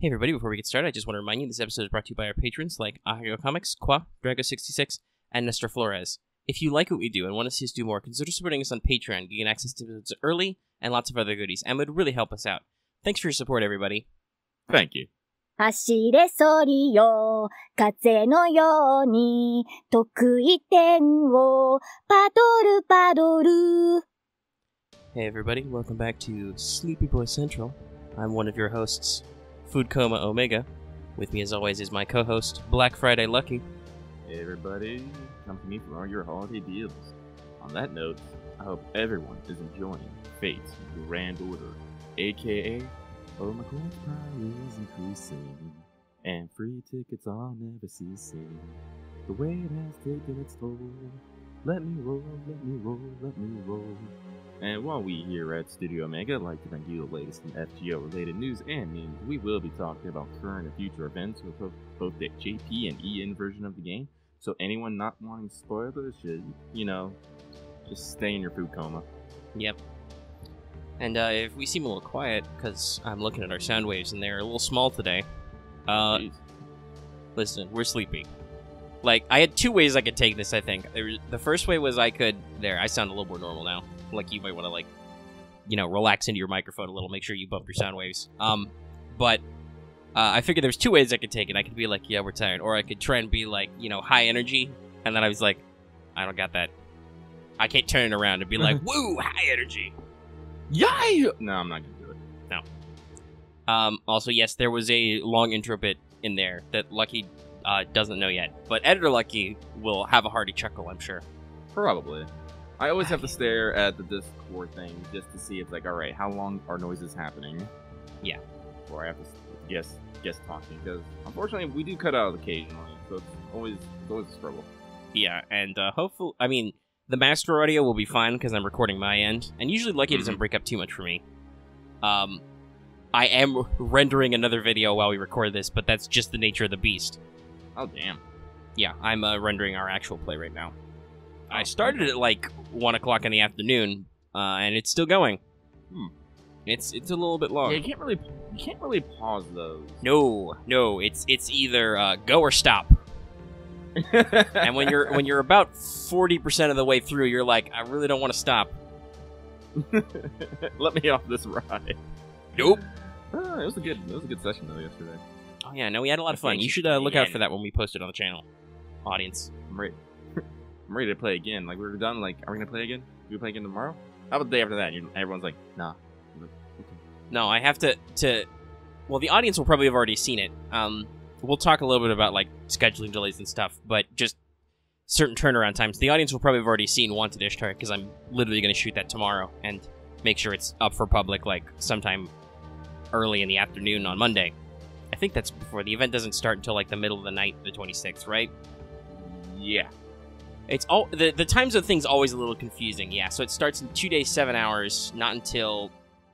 Hey everybody, before we get started, I just want to remind you this episode is brought to you by our patrons like Ahago Comics, Qua, Drago66, and Nestor Flores. If you like what we do and want to see us do more, consider supporting us on Patreon. You get access to episodes early and lots of other goodies, and would really help us out. Thanks for your support, everybody. Thank you. 走れそりよ、風のように、得意点をパドルパドル。 Hey everybody, welcome back to Sleepybois Central. I'm one of your hosts, Food Coma Omega. With me as always is my co-host, Black Friday Lucky. Hey everybody, come to me for all your holiday deals. On that note, I hope everyone is enjoying Fate's Grand Order, aka Omicron's power is increasing, and free tickets are never ceasing. The way it has taken its toll. Let me roll, let me roll, let me roll. And while we here at Studio Omega like to bring you the latest in FGO-related news and memes, we will be talking about current and future events with both the JP and EN version of the game. So anyone not wanting spoilers should, just stay in your food coma. Yep. And if we seem a little quiet, because I'm looking at our sound waves and they're a little small today, listen, we're sleepy. Like, I had two ways I could take this, I think. The first way was I sound a little more normal now. Like, you might want to, relax into your microphone a little, make sure you bump your sound waves. But I figured there's two ways I could take it. I could be like, yeah, we're tired. Or I could try and be like, high energy. And then I was like, I don't got that. I can't turn it around and be like, woo, high energy. Yay! No, I'm not gonna do it. No. Also, yes, there was a long intro bit in there that Lucky doesn't know yet. But Editor Lucky will have a hearty chuckle, I'm sure. Probably. I always have to stare at the Discord thing just to see if, like, alright, how long are noises happening? Yeah. Or I have to guess talking, because unfortunately we do cut out occasionally, so it's always a struggle. Yeah, and hopefully, the master audio will be fine because I'm recording my end, and usually Lucky doesn't break up too much for me. I am rendering another video while we record this, but that's just the nature of the beast. Oh, damn. Yeah, I'm rendering our actual play right now. I started at like 1 o'clock in the afternoon, and it's still going. It's a little bit long. Yeah, you can't really pause those. No, it's either go or stop. And when you're about 40% of the way through, you're like, I really don't want to stop. Let me off this ride. Nope. It was a good session though yesterday. Oh yeah, no, we had a lot of fun. You should look out for that when we post it on the channel, audience. I'm ready. I'm ready to play again. Like, we're done. Like, are we gonna play again? Do we play again tomorrow? How about the day after that? Everyone's like, nah. I'm like, okay. No, I have to. Well, the audience will probably have already seen it. We'll talk a little bit about like scheduling delays and stuff, but just certain turnaround times. The audience will probably have already seen Wanted Ishtar because I'm literally going to shoot that tomorrow and make sure it's up for public like sometime early in the afternoon on Monday. I think that's before the event doesn't start until like the middle of the night, the 26th, right? Yeah. It's all the time zone thing's always a little confusing. Yeah, so it starts in 2 days, 7 hours, not until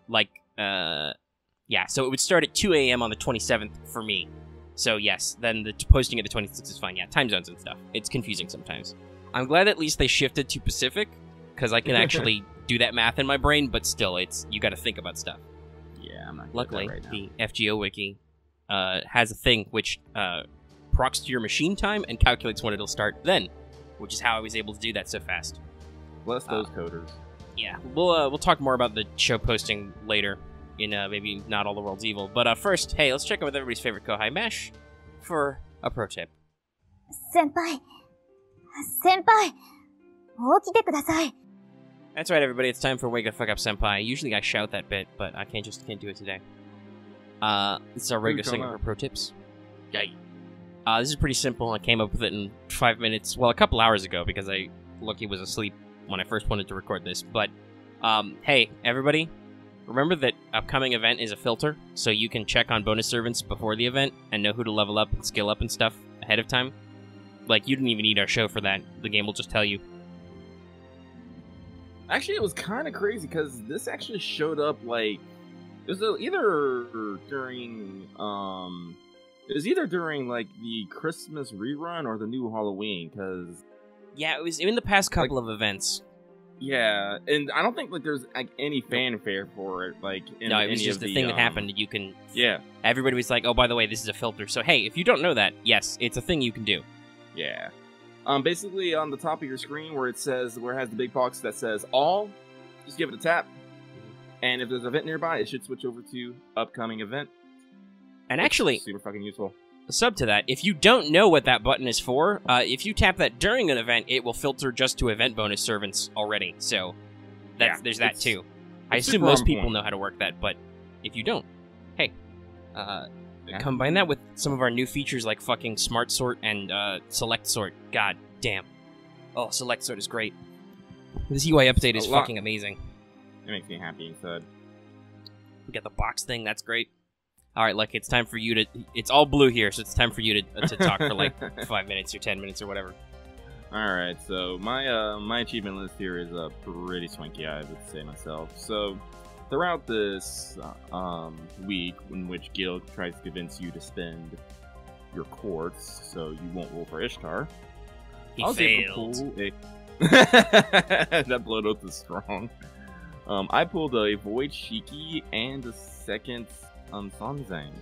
like so it would start at 2 a.m. on the 27th for me. So yes, then the posting at the 26th is fine. Yeah, time zones and stuff. It's confusing sometimes. I'm glad at least they shifted to Pacific because I can actually do that math in my brain. But still, you got to think about stuff. Yeah, I'm not. Luckily, right now. the FGO wiki has a thing which procs to your machine time and calculates when it'll start then, which is how I was able to do that so fast. Bless those coders. Yeah, we'll talk more about the show posting later in maybe Not All the World's Evil. But first, hey, let's check out with everybody's favorite Kohai Mash for a pro tip. Senpai, 起きてください. That's right, everybody. It's time for Wake the Fuck Up Senpai. Usually I shout that bit, but I can't do it today. This is our regular segment for pro tips. Yay. This is pretty simple. I came up with it in 5 minutes. Well, a couple hours ago because Lucky was asleep when I first wanted to record this. But hey, everybody. Remember that upcoming event is a filter, so you can check on bonus servants before the event and know who to level up and skill up and stuff ahead of time. Like, you didn't even need our show for that. The game will just tell you. Actually, it was kind of crazy, because this actually showed up, like... It was either during, like, the Christmas rerun or the new Halloween, because... Yeah, it was in the past couple of events. Yeah, and I don't think like there's like any fanfare for it. Like, no, it was just the thing that happened. You can. Yeah. Everybody was like, "Oh, by the way, this is a filter." So hey, if you don't know that, yes, it's a thing you can do. Yeah. Basically, on the top of your screen where it has the big box that says all, just give it a tap. And if there's an event nearby, it should switch over to upcoming event. And actually, super fucking useful. A sub to that, if you don't know what that button is for, if you tap that during an event, it will filter just to event bonus servants already. So there's that too. I assume most people know how to work that, but if you don't, hey, combine that with some of our new features like fucking Smart Sort and Select Sort. God damn. Oh, Select Sort is great. This UI update is fucking amazing. It makes me happy inside. We got the box thing, that's great. Alright, Lucky, it's time for you to... It's all blue here, so it's time for you to talk for like 5 minutes or 10 minutes or whatever. Alright, so my achievement list here is pretty swanky, I would say myself. So, throughout this week, in which Gil tries to convince you to spend your quartz so you won't roll for Ishtar... He failed. That blow note is strong. I pulled a Void Shiki and a second... Sanzang.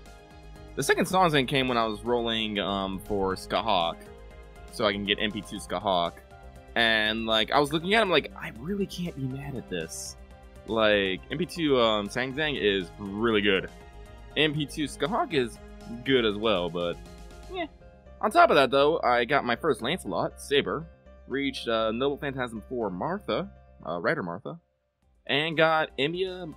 The second Sanzang came when I was rolling for Skahawk, so I can get MP2 Skahawk. And like I was looking at him like I really can't be mad at this. Like MP2 Sanzang is really good. MP2 Skahawk is good as well, but yeah. On top of that though, I got my first Lancelot, Saber, reached Noble Phantasm 4 Martha, Writer Martha, and got Embia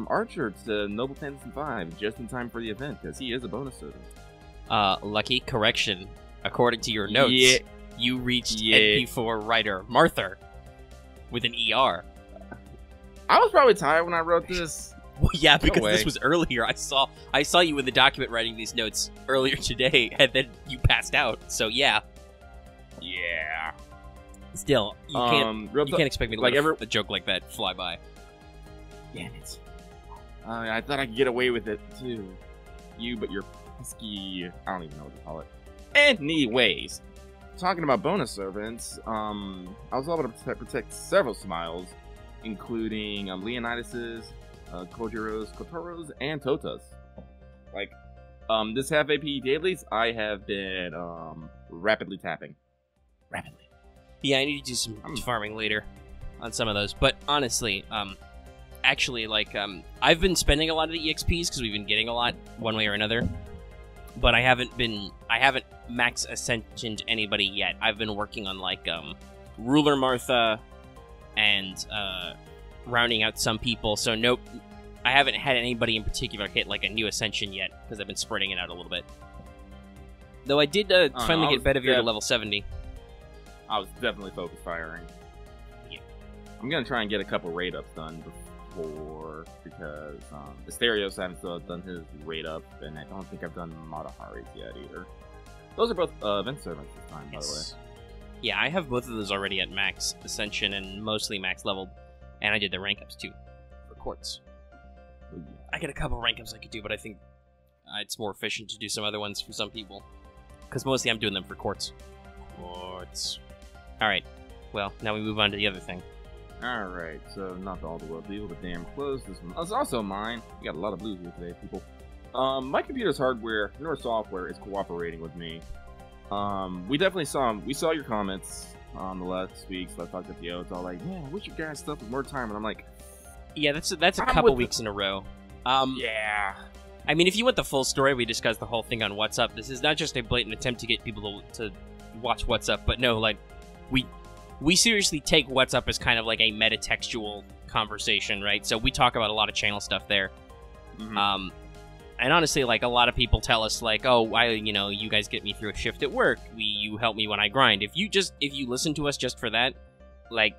Archer to Noble Phantasm 5 just in time for the event, because he is a bonus servant. Lucky, correction. According to your notes, you reached NP4 writer Martha with an ER. I was probably tired when I wrote this. Well, yeah, because this was earlier. I saw you in the document writing these notes earlier today, and then you passed out. So yeah. Yeah. Still, you can't expect me to let a joke like that fly by. Damn it. I thought I could get away with it, too. You, but you're pesky... I don't even know what to call it. Anyways, talking about bonus servants, I was able to protect several Smiles, including Leonidas's, Kojiro's, Kotoros, and Tota's. Like, this half AP dailies, I have been, rapidly tapping. Rapidly. Yeah, I need to do some farming later on some of those, but honestly, actually, like, I've been spending a lot of the EXPs because we've been getting a lot one way or another, but I haven't max ascensioned anybody yet. I've been working on, like, Ruler Martha and rounding out some people, so nope, I haven't had anybody in particular hit, like, a new ascension yet because I've been spreading it out a little bit. Though I did finally get Bedivere to level 70. I was definitely focus firing. Yeah. I'm gonna try and get a couple raid ups done because Asterios hasn't still done his raid up, and I don't think I've done Matahari's yet either. Those are both event servants this time, by the way. Yeah, I have both of those already at max ascension and mostly max leveled, and I did the rank ups too for quartz. Oh, yeah. I got a couple rank ups I could do, but I think it's more efficient to do some other ones for some people, because mostly I'm doing them for quartz. Quartz. All right. Well, now we move on to the other thing. Alright, so not all the world legal, but damn close. This one is also mine. We got a lot of blue here today, people. My computer's hardware, nor software, is cooperating with me. We definitely saw your comments on the last week, so I talked to Theo. It's all like, yeah, I wish you guys stuff with more time, and I'm like... Yeah, that's a couple weeks in a row. Yeah. I mean, if you want the full story, we discussed the whole thing on What's Up. This is not just a blatant attempt to get people to watch What's Up, but no, like, we seriously take What's Up as kind of like a metatextual conversation, right? So we talk about a lot of channel stuff there. Mm-hmm. And honestly, like, a lot of people tell us, like, oh, you guys get me through a shift at work. You help me when I grind. If you listen to us just for that, like,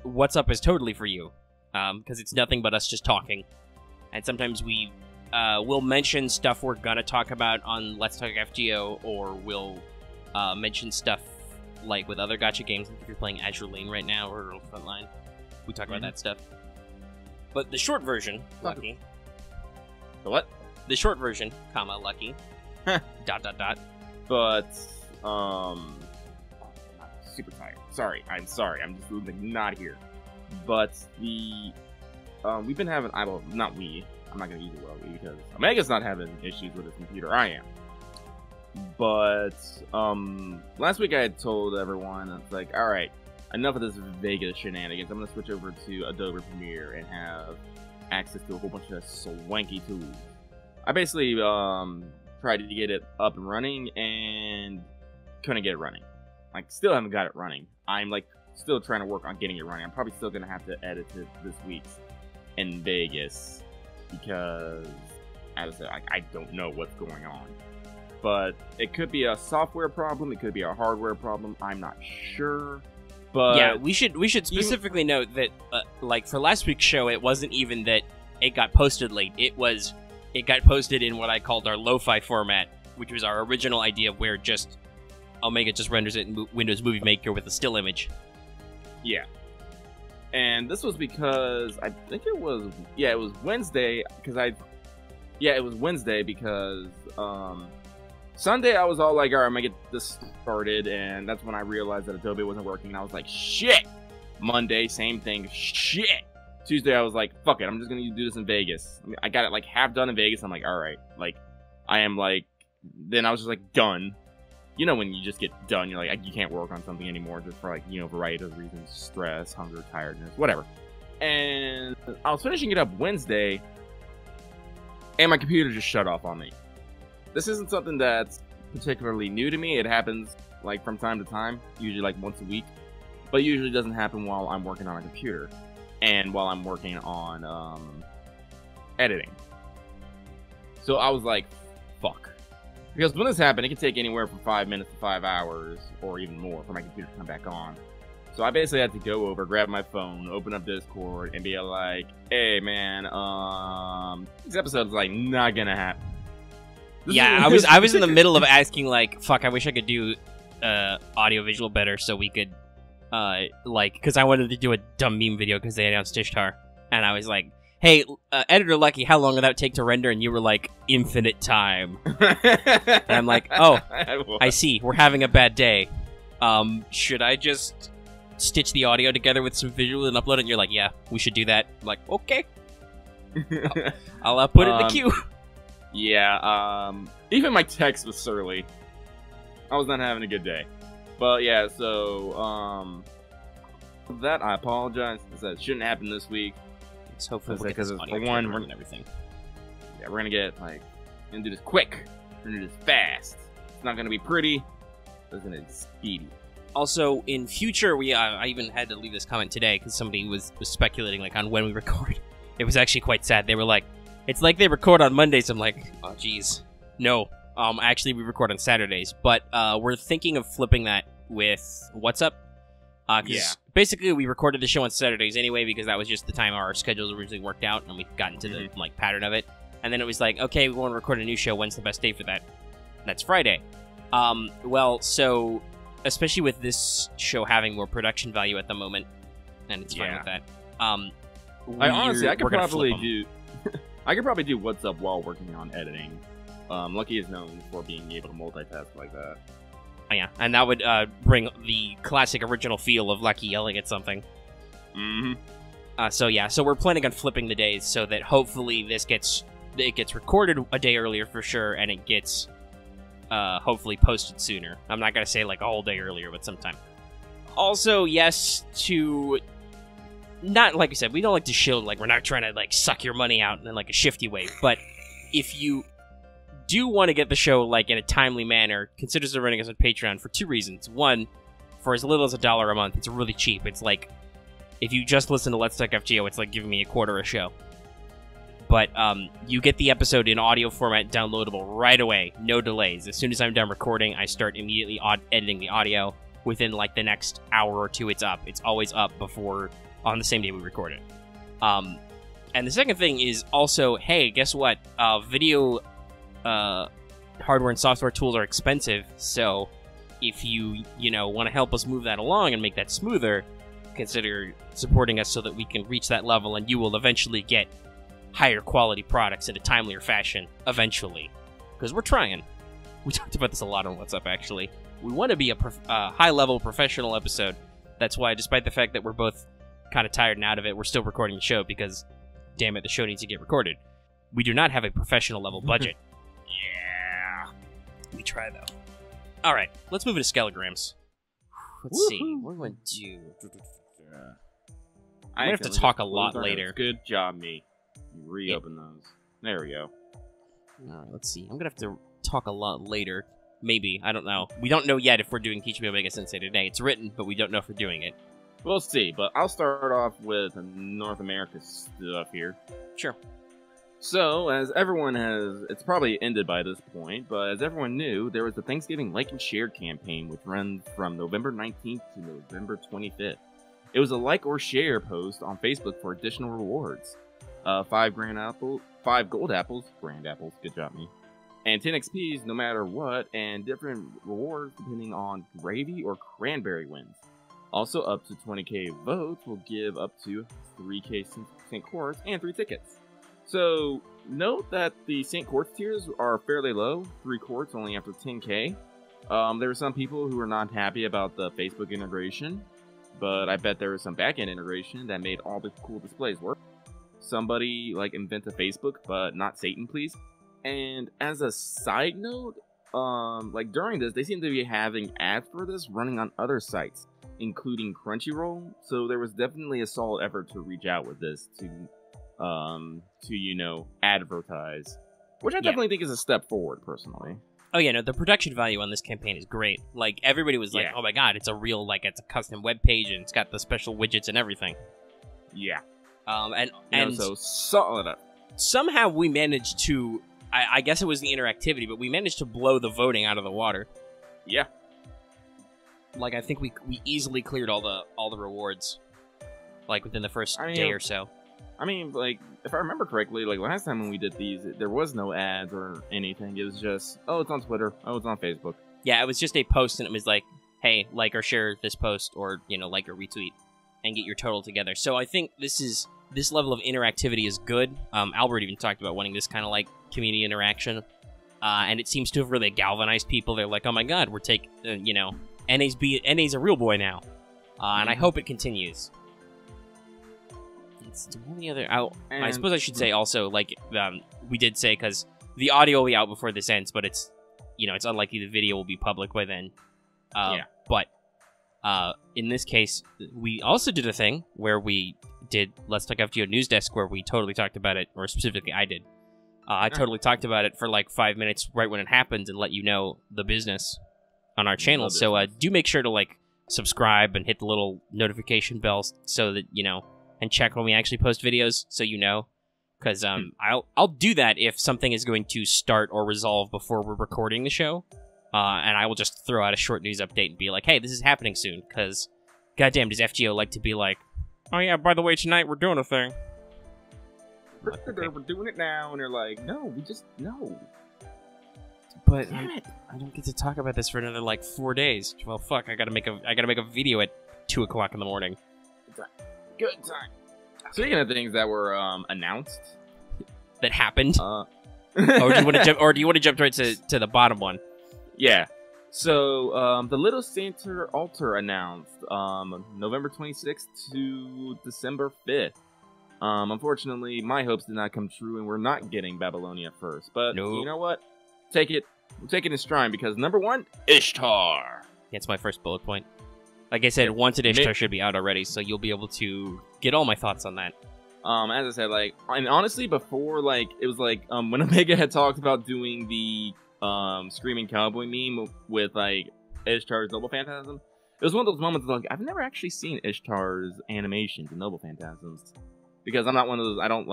What's Up is totally for you. Because it's nothing but us just talking. And sometimes we'll mention stuff we're gonna talk about on Let's Talk FGO, or we'll mention stuff like with other gacha games, like if you're playing Azure Lane right now or Frontline, we talk about that stuff. But the short version, Lucky. The what? The short version, Lucky. ... But, I'm super tired. sorry. I'm just like, not here. But the we've been having. Well, not we. I'm not gonna use it well because Omega's not having issues with his computer. I am. But last week I had told everyone, it's like, all right, enough of this Vegas shenanigans. I'm gonna switch over to Adobe Premiere and have access to a whole bunch of swanky tools. I basically tried to get it up and running and couldn't get it running. Like, still haven't got it running. I'm like still trying to work on getting it running. I'm probably still gonna have to edit it this week's in Vegas because, as I said, I don't know what's going on. But it could be a software problem. It could be a hardware problem. I'm not sure. But yeah, we should specifically note that, like for last week's show, it wasn't even that it got posted late. It got posted in what I called our lo-fi format, which was our original idea of where just Omega just renders it in Windows Movie Maker with a still image. Yeah. And this was because I think it was Wednesday because Sunday I was all like, all right, I'm gonna get this started, and that's when I realized that Adobe wasn't working, and I was like, shit! Monday, same thing, shit! Tuesday I was like, fuck it, I'm just gonna do this in Vegas. I mean, I got it like half done in Vegas, I'm like, alright, like, I am like, then I was just like, done. You know when you just get done, you're like, you can't work on something anymore just for like, you know, variety of reasons, stress, hunger, tiredness, whatever. And I was finishing it up Wednesday, and my computer just shut off on me. This isn't something that's particularly new to me. It happens like from time to time, usually like once a week, but usually doesn't happen while I'm working on a computer and while I'm working on editing. So I was like, fuck. Because when this happened, it can take anywhere from 5 minutes to 5 hours or even more for my computer to come back on. So I basically had to go over, grab my phone, open up Discord, and be like, hey man, this episode's like not gonna happen. Yeah, I was in the middle of asking, like, fuck, I wish I could do audio-visual better so we could, like, because I wanted to do a dumb meme video because they announced Ishtar. And I was like, hey, Editor Lucky, how long would that take to render? And you were like, infinite time. And I'm like, oh, I see, we're having a bad day. Should I just stitch the audio together with some visual and upload it? And you're like, yeah, we should do that. I'm like, okay. I'll put it in the queue. Yeah, even my text was surly. I was not having a good day. But yeah, so, that, I apologize. That shouldn't happen this week. It's hopefully because for one, we're, and everything. Yeah, we're gonna get, like, we're gonna do this quick. We're gonna do this fast. It's not gonna be pretty. It's gonna be speedy. Also, in future, I even had to leave this comment today because somebody was speculating, like, on when we record. It was actually quite sad. They were like, it's like they record on Mondays. I'm like, oh, geez. No. Actually, we record on Saturdays. But we're thinking of flipping that with What's Up. Yeah. Basically, we recorded the show on Saturdays anyway because that was just the time our schedules originally worked out, and we got into the like pattern of it. And then it was like, okay, we want to record a new show. When's the best day for that? That's Friday. Well, so especially with this show having more production value at the moment, and it's fine with that. I could probably do. I could probably do What's Up while working on editing. Lucky is known for being able to multitask like that. Oh, yeah, and that would bring the classic original feel of Lucky yelling at something. Mm-hmm. So we're planning on flipping the days so that hopefully it gets recorded a day earlier for sure, and it gets hopefully posted sooner. I'm not gonna say like a whole day earlier, but sometime. Also, yes to. Not, like I said, we don't like to shield, like, we're not trying to, like, suck your money out in, like, a shifty way, but if you do want to get the show, like, in a timely manner, consider supporting us on Patreon for 2 reasons. One, for as little as $1 a month, it's really cheap. It's like, if you just listen to Let's Talk FGO, it's like giving me $0.25 a show. But, you get the episode in audio format downloadable right away, no delays. As soon as I'm done recording, I start immediately editing the audio. Within, like, the next hour or two, it's up. It's always up before... on the same day we record it. And the second thing is also, hey, guess what? Video hardware and software tools are expensive, so if you want to help us move that along and make that smoother, consider supporting us so that we can reach that level and you will eventually get higher quality products in a timelier fashion, eventually. Because we're trying. We talked about this a lot on What's Up, actually. We want to be a high-level professional episode, That's why, despite the fact that we're both kind of tired and out of it, we're still recording the show because, damn it, the show needs to get recorded. We do not have a professional level budget. Yeah. We try, though. All right, let's move into skelograms. Let's see. What do I do? I'm going to have to talk a lot later. Good job, me. Reopen those. There we go. All right, let's see. I'm going to have to talk a lot later. Maybe. I don't know. We don't know yet if we're doing Teach Me Omega-sensei today. It's written, but we don't know if we're doing it. We'll see, but I'll start off with North America stuff here. Sure. So, as everyone has, it's probably ended by this point, but as everyone knew, there was the Thanksgiving Like and Share campaign, which runs from November 19th to November 25th. It was a like or share post on Facebook for additional rewards. 5 gold apples, grand apples, good job me, and 10 XPs no matter what, and different rewards depending on gravy or cranberry wins. Also, up to 20k votes will give up to 3k St. Quartz and 3 tickets. So, note that the St. Quartz tiers are fairly low, 3 quartz only after 10k. There were some people who were not happy about the Facebook integration, but I bet there was some backend integration that made all the cool displays work. Somebody, invent a Facebook, but not Satan, please. And as a side note, during this, they seem to be having ads for this running on other sites, including Crunchyroll, so there was definitely a solid effort to reach out with this to advertise, which I definitely think is a step forward, personally. Oh yeah, no, the production value on this campaign is great. Like, everybody was like, oh my god, it's a real, it's a custom web page, and it's got the special widgets and everything. Yeah. So solid up. Somehow we managed to, I guess it was the interactivity, but we managed to blow the voting out of the water. Yeah. I think we easily cleared all the rewards, within the first day or so. I mean, if I remember correctly, last time when we did these, there was no ads or anything. It was just, oh, it's on Twitter. Oh, it's on Facebook. Yeah, it was just a post, and it was like, hey, like or share this post, or, like or retweet, and get your total together. So I think this level of interactivity is good. Albert even talked about wanting this kind of, community interaction. And it seems to have really galvanized people. They're like, oh my god, we're NA's a real boy now. And I hope it continues. I suppose I should say also, we did say, because the audio will be out before this ends, but it's, it's unlikely the video will be public by then. But in this case, we also did a thing where we did Let's Talk FGO News Desk, where we totally talked about it, or specifically I did. I totally talked about it for 5 minutes right when it happened and let you know the business on our channel. So do make sure to subscribe and hit the little notification bell so that, and check when we actually post videos, so because I'll do that if something is going to start or resolve before we're recording the show, and I will just throw out a short news update and be like, hey, this is happening soon, because goddamn does FGO like to be like, oh yeah, by the way, tonight we're doing a thing. We're doing it now, and they're like, no, no. But I don't get to talk about this for another 4 days. Well, fuck, I gotta make a video at 2 o'clock in the morning. Good time. Speaking of things that were announced, that happened, or do you want to jump right to the bottom one? Yeah. So the Little Center Altar announced November 26th to December 5th. Unfortunately, my hopes did not come true, and we're not getting Babylonia first. But You know what? We'll take it in stride, because number 1, Ishtar. That's my first bullet point. Like I said, Wanted Ishtar should be out already, so you'll be able to get all my thoughts on that. As I said, and honestly, before, it was when Omega had talked about doing the Screaming Cowboy meme with, Ishtar's Noble Phantasm, it was one of those moments I've never actually seen Ishtar's animations in Noble Phantasms, because I'm not one of those, I don't,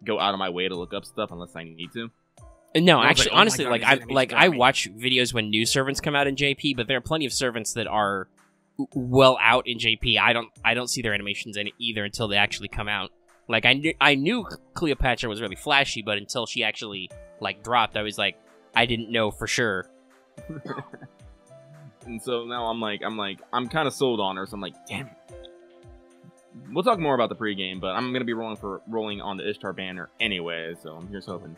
go out of my way to look up stuff unless I need to. No, actually, honestly, I watch videos when new servants come out in JP, but there are plenty of servants that are well out in JP. I don't see their animations in it either until they actually come out. I knew Cleopatra was really flashy, but until she actually dropped, I was I didn't know for sure. And so now I'm kind of sold on her. So I'm damn it. We'll talk more about the pregame, but I'm gonna be rolling on the Ishtar banner anyway. So I'm here's hoping.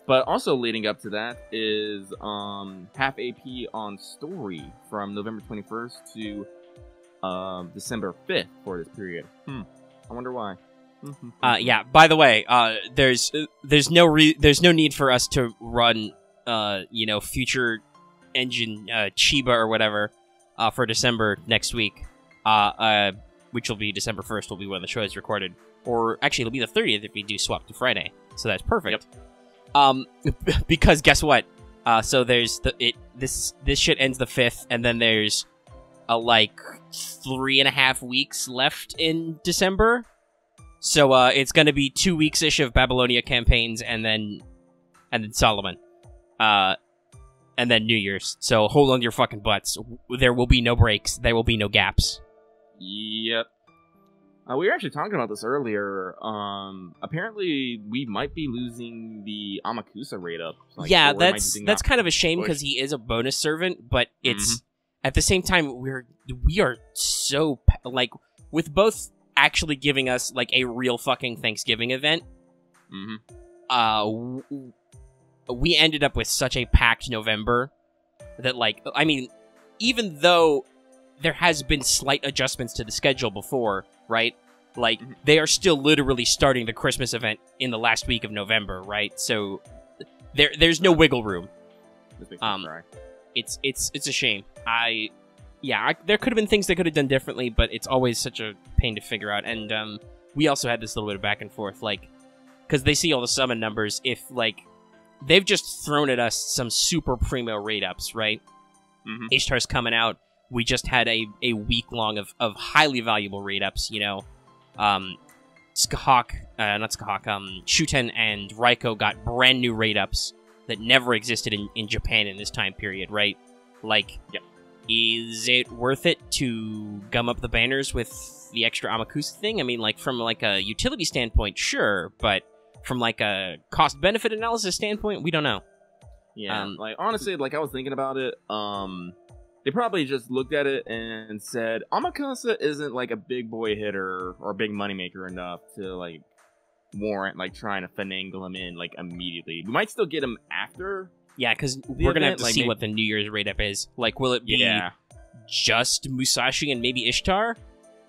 But also leading up to that is half AP on Story from November 21st to December 5th for this period. I wonder why. Yeah. By the way, there's no need for us to run future engine Chiba or whatever for December next week. Which will be December 1st. Will be when the show is recorded, or actually it'll be the 30th if we do swap to Friday. So that's perfect. Yep. Because guess what? So there's this shit ends the 5th, and then there's like 3.5 weeks left in December. So it's gonna be 2 weeks-ish of Babylonia campaigns, and then Solomon, and then New Year's. So hold on to your fucking butts. There will be no breaks. There will be no gaps. Yep. We were actually talking about this earlier. Apparently we might be losing the Amakusa rate up. Like, yeah, that's kind of a shame because he is a bonus servant, but it's at the same time we are so like with both actually giving us like a real fucking Thanksgiving event. We ended up with such a packed November that, like, I mean, even though there has been slight adjustments to the schedule before, right? Like, they are still literally starting the Christmas event in the last week of November, right? So there's no wiggle room. It's a shame. There could have been things they could have done differently, but it's always such a pain to figure out. And we also had this little bit of back and forth, like, because they see all the summon numbers. If, like, they've just thrown at us some super primo raid ups, right? Ishtar's coming out. We just had a week long of highly valuable raid ups, you know. Shuten and Raiko got brand new raid ups that never existed in Japan in this time period, right? Like, is it worth it to gum up the banners with the extra Amakusa thing? I mean, like, from like a utility standpoint, sure, but from like a cost-benefit analysis standpoint, we don't know. Yeah, like, honestly, like, I was thinking about it, they probably just looked at it and said, Amakusa isn't, like, a big boy hitter or a big moneymaker enough to, like, warrant, like, trying to finagle him in, like, immediately. We might still get him after. Yeah, because we're going to have to see what the New Year's rate-up is. Like, will it be just Musashi and maybe Ishtar?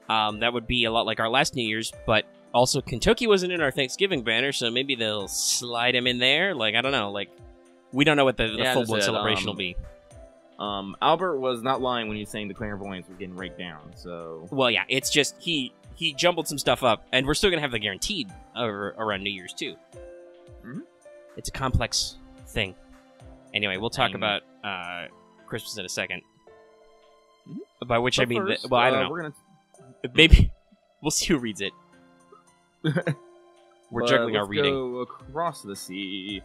That would be a lot like our last New Year's, but also Kentucky wasn't in our Thanksgiving banner, so maybe they'll slide him in there. Like, I don't know, like, we don't know what the full-blown celebration will be. Albert was not lying when he was saying the clairvoyants were getting raked down, so... Well, yeah, it's just, he jumbled some stuff up, and we're still gonna have the guaranteed around New Year's, too. It's a complex thing. Anyway, we'll talk about, Christmas in a second. By which I mean, first, I don't know. We're gonna... Maybe, we'll see who reads it. We're juggling our reading. Let's go across the sea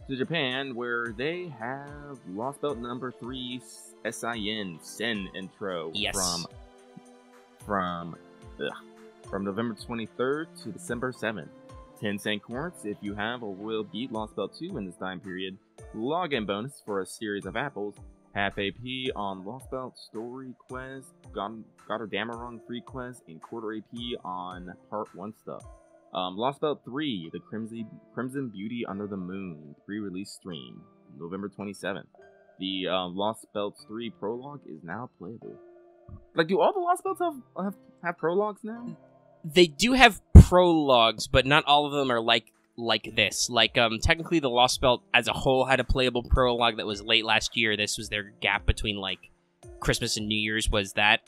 to Japan, where they have Lostbelt number 3 S.I.N. intro from November 23rd to December 7th. 10 cent coins if you have or will beat Lostbelt 2 in this time period. Login bonus for a series of apples. Half AP on Lostbelt Story Quest, Gotterdammerung Free Quest, and quarter AP on Part 1 stuff. Lostbelt 3, The Crimson Beauty Under the Moon, pre-release stream, November 27th. The Lostbelt 3 prologue is now playable. Like, do all the Lostbelts have prologues now? They do have prologues, but not all of them are like this. Like, technically the Lostbelt as a whole had a playable prologue that was late last year. This was their gap between, like, Christmas and New Year's was that.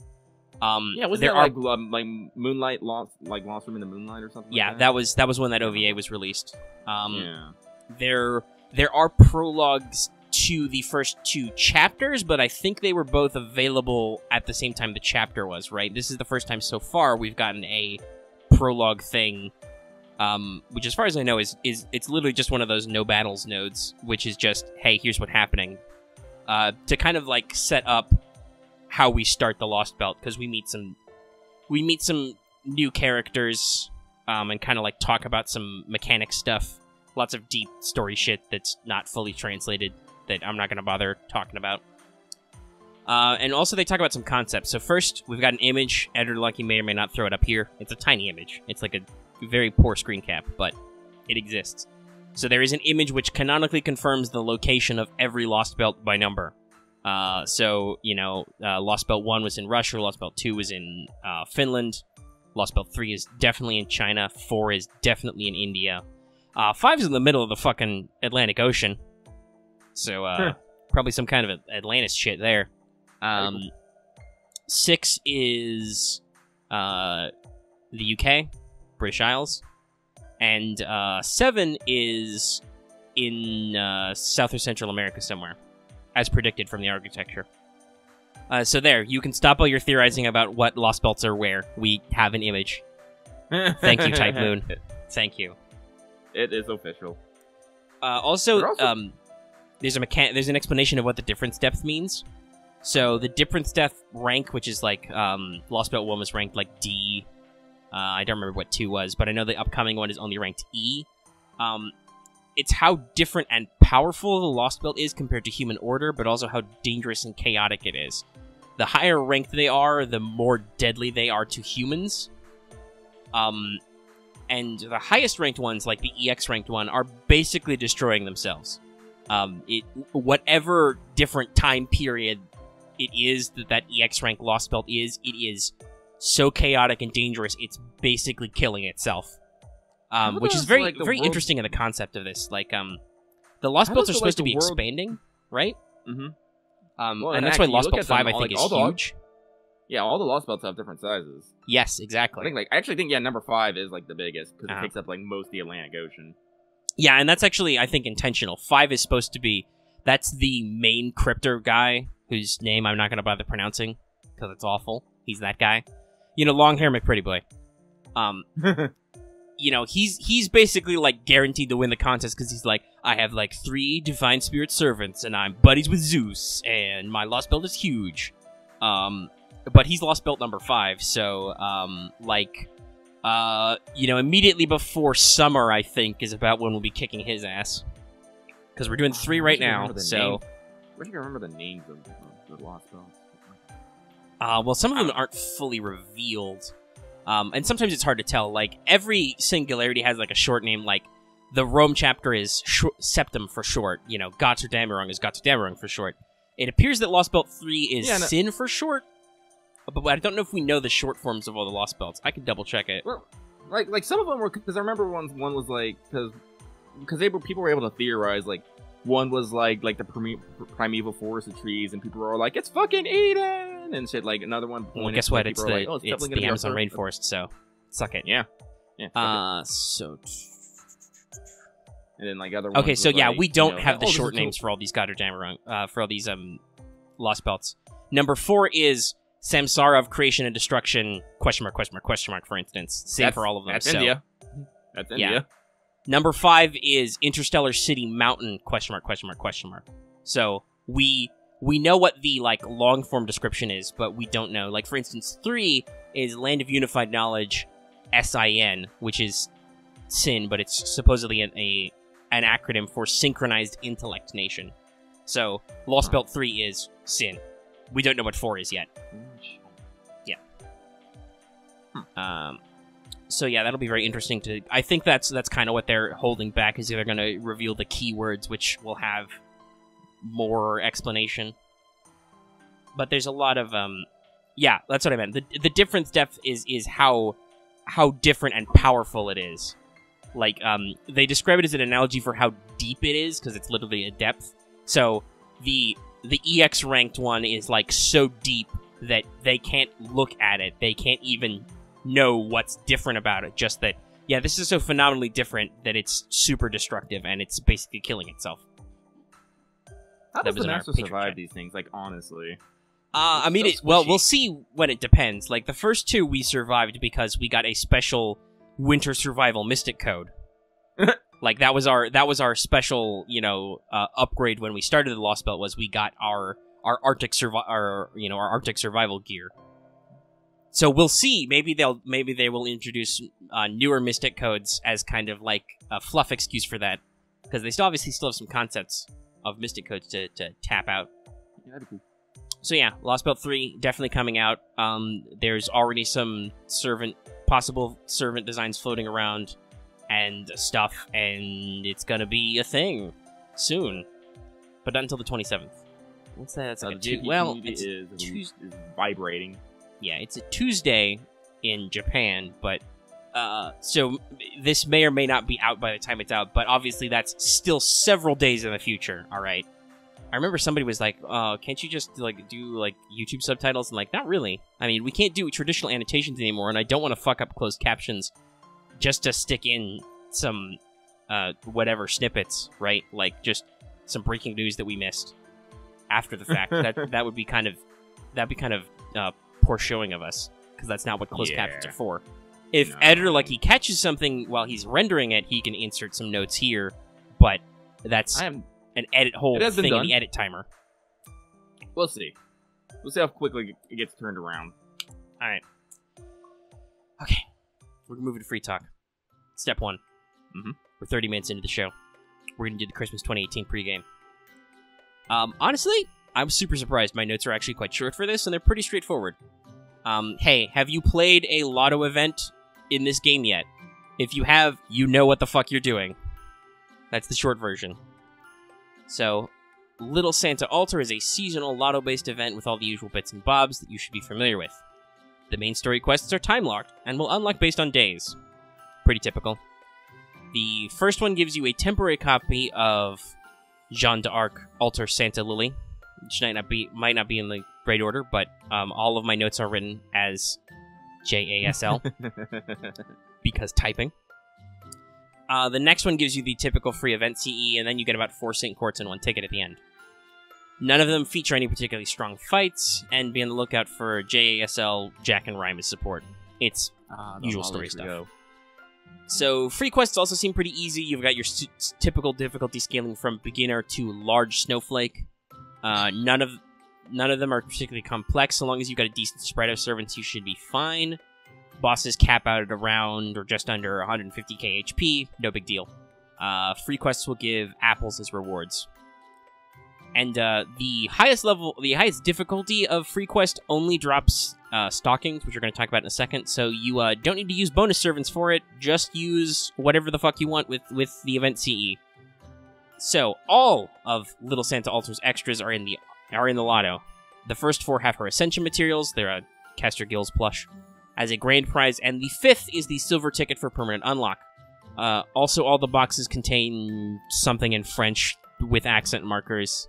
Was there like Moonlight Lost Room in the Moonlight or something? Yeah, like that was when that OVA was released. There are prologues to the first 2 chapters, but I think they were both available at the same time the chapter was, right? This is the first time so far we've gotten a prologue thing, which as far as I know is it's literally just one of those no battles nodes, which is just, hey, here's what's happening, to kind of like set up how we start the Lostbelt, because we meet some new characters, and kind of like talk about some mechanic stuff. Lots of deep story shit that's not fully translated that I'm not going to bother talking about. And also they talk about some concepts. So first, we've got an image. Editor Lucky may or may not throw it up here. It's a tiny image. It's like a very poor screen cap, but it exists. So there is an image which canonically confirms the location of every Lostbelt by number. So, Lostbelt 1 was in Russia, Lostbelt 2 was in Finland, Lostbelt 3 is definitely in China, 4 is definitely in India, 5 is in the middle of the fucking Atlantic Ocean, so probably some kind of Atlantis shit there. 6 is the UK, British Isles, and 7 is in South or Central America somewhere, as predicted from the architecture. So there, you can stop all your theorizing about what Lost Belts are where. We have an image. Thank you, Type Moon. Thank you. It is official. Also, there's an explanation of what the difference depth means. So the difference depth rank, which is like Lost Belt 1 was ranked like D. I don't remember what 2 was, but I know the upcoming one is only ranked E. It's how different and powerful the Lost Belt is compared to Human Order, but also how dangerous and chaotic it is. The higher ranked they are, the more deadly they are to humans. And the highest ranked ones, like the EX ranked one, are basically destroying themselves. Whatever different time period it is that EX rank Lost Belt is, it is so chaotic and dangerous, it's basically killing itself. Which is very interesting in the concept of this. Like, the Lost Belts are supposed to be expanding, right? Mm-hmm. And that's why Lost Belt 5, I think, is huge. Yeah, all the Lost Belts have different sizes. Yes, exactly. I actually think number 5 is like the biggest because it takes up like most of the Atlantic Ocean. Yeah, and that's actually, I think, intentional. 5 is supposed to be, that's the main crypto guy, whose name I'm not going to bother pronouncing, because it's awful. He's that guy. Long hair McPretty Boy. He's basically, like, guaranteed to win the contest, because he's like, I have, like, 3 Divine Spirit servants, and I'm buddies with Zeus, and my Lost Belt is huge. But he's Lost Belt number 5, so, immediately before summer, I think, is about when we'll be kicking his ass. Because we're doing 3 right now, so... I wish I could remember the names of the Lost Belts. Well, some of them aren't fully revealed. And sometimes it's hard to tell. Like, every singularity has, like, a short name. Like, the Rome chapter is Septum for short. Götterdämmerung is Götterdämmerung for short. It appears that Lost Belt 3 is SIN for short. But I don't know if we know the short forms of all the Lost Belts. I can double-check it. Well, like some of them were... Because I remember one was, like... Because people were able to theorize, like... One was like the primeval forest of trees, and people were all like, "It's fucking Eden!" and shit. Like another one. Well, guess what? It's the Amazon rainforest, so suck it. Yeah. So. And then like other ones. Okay, so yeah, we don't have the short names for all these Götterdämmerung, for all these Lost Belts. Number 4 is Samsara of Creation and Destruction? ? For instance, same for all of them. That's India. That's India. Yeah. Number 5 is Interstellar City Mountain? ? So we know what the like long form description is, but we don't know. Like for instance, 3 is Land of Unified Knowledge, S.I.N, which is SIN, but it's supposedly an acronym for Synchronized Intellect Nation. So Lost Belt 3 is SIN. We don't know what 4 is yet. Yeah. So yeah, that'll be very interesting to... I think that's kind of what they're holding back, is they're going to reveal the keywords, which will have more explanation. But there's a lot of... yeah, that's what I meant. The difference depth is how different and powerful it is. Like, they describe it as an analogy for how deep it is, because it's literally a depth. So, the EX ranked one is, like, so deep that they can't look at it. They can't even know what's different about it. Just that, yeah, this is so phenomenally different that it's super destructive, and it's basically killing itself. How does the Master survive these things, like, honestly? I mean, well, we'll see when it depends. Like, the first 2 we survived because we got a special winter survival mystic code. Like, that was our special, upgrade when we started the Lost Belt, was we got our Arctic survival gear. So we'll see. Maybe they will introduce newer mystic codes as kind of like a fluff excuse for that, because they obviously still have some concepts of mystic codes to tap out. Yeah, that'd be cool. So yeah, Lost Belt 3 definitely coming out. There's already some possible servant designs floating around and stuff, and it's gonna be a thing soon, but not until the 27th. What's that? That's like the JP well, community it's is vibrating. Yeah, it's a Tuesday in Japan, but so this may or may not be out by the time it's out, but obviously that's still several days in the future. All right. I remember somebody was like, can't you just like do like YouTube subtitles? And like, not really. I mean, we can't do traditional annotations anymore, and I don't want to fuck up closed captions just to stick in some whatever snippets, right? Like just some breaking news that we missed after the fact. that would be kind of poor showing of us, because that's not what closed captions are for. If editor like he catches something while he's rendering it, he can insert some notes here, but that's an edit whole thing in the edit timer. We'll see. We'll see how quickly it gets turned around. All right. Okay. We're moving to free talk. Step 1. We're 30 minutes into the show. We're going to do the Christmas 2018 pregame. Honestly, I'm super surprised. My notes are actually quite short for this, and they're pretty straightforward. Hey, have you played a lotto event in this game yet? If you have, you know what the fuck you're doing. That's the short version. So, Little Santa Altar is a seasonal lotto-based event with all the usual bits and bobs that you should be familiar with. The main story quests are time-locked, and will unlock based on days. Pretty typical. The first one gives you a temporary copy of Jeanne d'Arc Altar Santa Lily, which might not be in the right order, but all of my notes are written as JASL, because typing. The next one gives you the typical free event CE, and then you get about 4 Saint Courts and 1 ticket at the end. None of them feature any particularly strong fights, and be on the lookout for JASL Jack and Rhyme as support. It's usual story stuff. So, free quests also seem pretty easy. You've got your typical difficulty scaling from beginner to large snowflake. None of them are particularly complex. So long as you've got a decent spread of servants, you should be fine. Bosses cap out at around or just under 150k HP. No big deal. Free quests will give apples as rewards. And the highest difficulty of free quest only drops stockings, which we're going to talk about in a second. So you don't need to use bonus servants for it. Just use whatever the fuck you want with the event CE. So all of Little Santa Altar's extras are in the lotto. The first 4 have her Ascension materials. They're a Caster Gills plush as a grand prize, and the 5th is the silver ticket for permanent unlock. Also, all the boxes contain something in French with accent markers.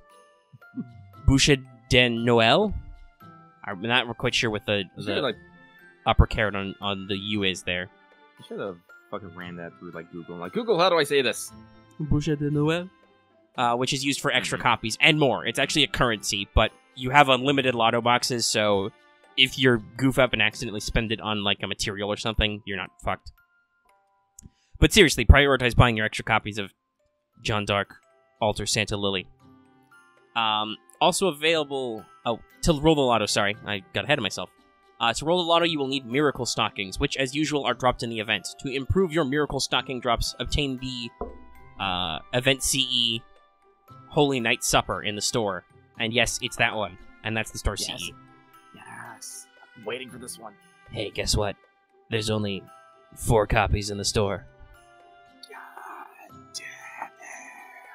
Bouche de Noël? I'm not quite sure what the upper caret on the U is there. I should have fucking ran that through Google. Google, how do I say this? Bouche de Noël? Which is used for extra copies and more. It's actually a currency, but you have unlimited lotto boxes, so if you goof up and accidentally spend it on a material or something, you're not fucked. But seriously, prioritize buying your extra copies of Jeanne d'Arc Altar Santa Lily. Also available... Oh, to roll the lotto, sorry. I got ahead of myself. To roll the lotto, you will need Miracle Stockings, which, as usual, are dropped in the event. To improve your Miracle Stocking drops, obtain the Event CE Holy Night Supper in the store. And yes, it's that one. And that's the store CE. Yes. I'm waiting for this one. Hey, guess what? There's only 4 copies in the store.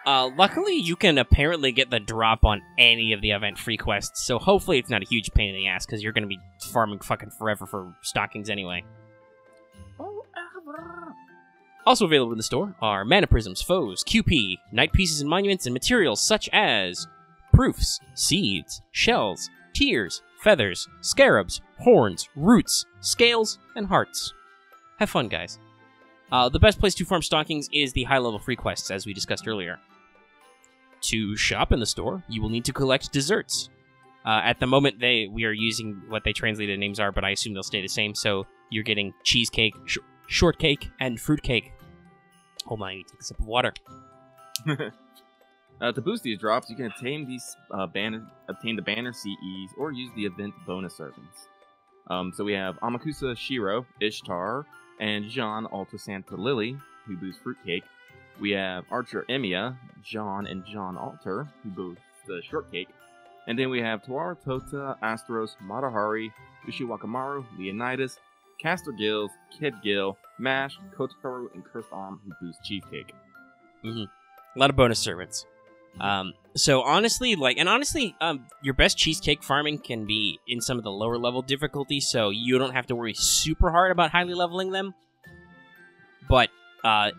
Luckily, you can apparently get the drop on any of the event free quests, so hopefully it's not a huge pain in the ass, because you're going to be farming fucking forever for stockings anyway. Also available in the store are Mana Prisms, Foes, QP, Night Pieces and Monuments, and materials such as Proofs, Seeds, Shells, Tears, Feathers, Scarabs, Horns, Roots, Scales, and Hearts. Have fun, guys. The best place to farm stockings is the high-level free quests, as we discussed earlier. To shop in the store, you will need to collect desserts. At the moment, we are using what they translated names are, but I assume they'll stay the same, so you're getting cheesecake, shortcake, and fruitcake. Hold on, I need to take a sip of water. To boost these drops, you can obtain the banner CEs, or use the event bonus servants. So we have Amakusa Shiro, Ishtar, and Jeanne Altar Santa Lily, who boost fruitcake. We have Archer Emiya, Jeanne and Jeanne Altar, who boost the shortcake. And then we have Tawara Tota, Astros, Matahari, Ushiwakamaru, Leonidas, Caster Gills, Kid Gill, Mash, Kotaru, and Cursed Arm, who boost cheesecake. A lot of bonus servants. So honestly, your best cheesecake farming can be in some of the lower level difficulties, so you don't have to worry super hard about highly leveling them. But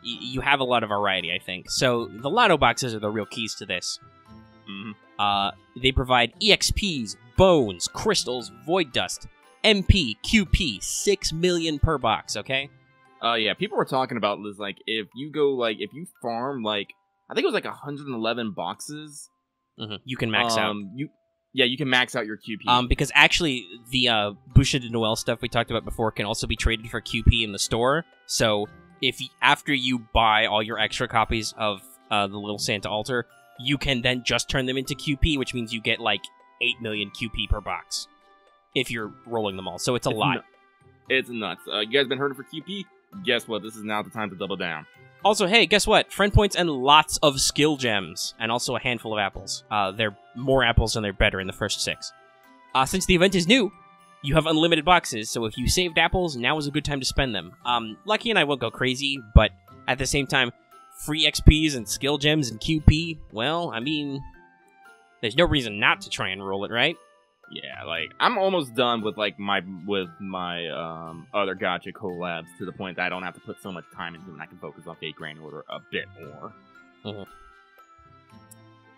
you have a lot of variety, I think. So the lotto boxes are the real keys to this. They provide EXPs, bones, crystals, void dust, MP, QP, 6 million per box. Okay. Yeah, people were talking about this, like, if you farm, like, I think it was like 111 boxes. You can max out. You can max out your QP. Because actually, the Boucher de Noël stuff we talked about before can also be traded for QP in the store. So, after you buy all your extra copies of the Little Santa altar, you can then just turn them into QP, which means you get, like, 8 million QP per box. If you're rolling them all. So it's a lot. It's nuts. You guys been hurting for QP? Guess what? This is now the time to double down. Also, hey, guess what? Friend points and lots of skill gems, and also a handful of apples. They're more apples and they're better in the first 6. Since the event is new, you have unlimited boxes, so if you saved apples, now is a good time to spend them. Lucky and I won't go crazy, but at the same time, free XPs and skill gems and QP, well, I mean, there's no reason not to try and roll it, right? Yeah, like, I'm almost done with, like, my other gacha collabs to the point that I don't have to put so much time into it and I can focus on Fate Grand Order a bit more.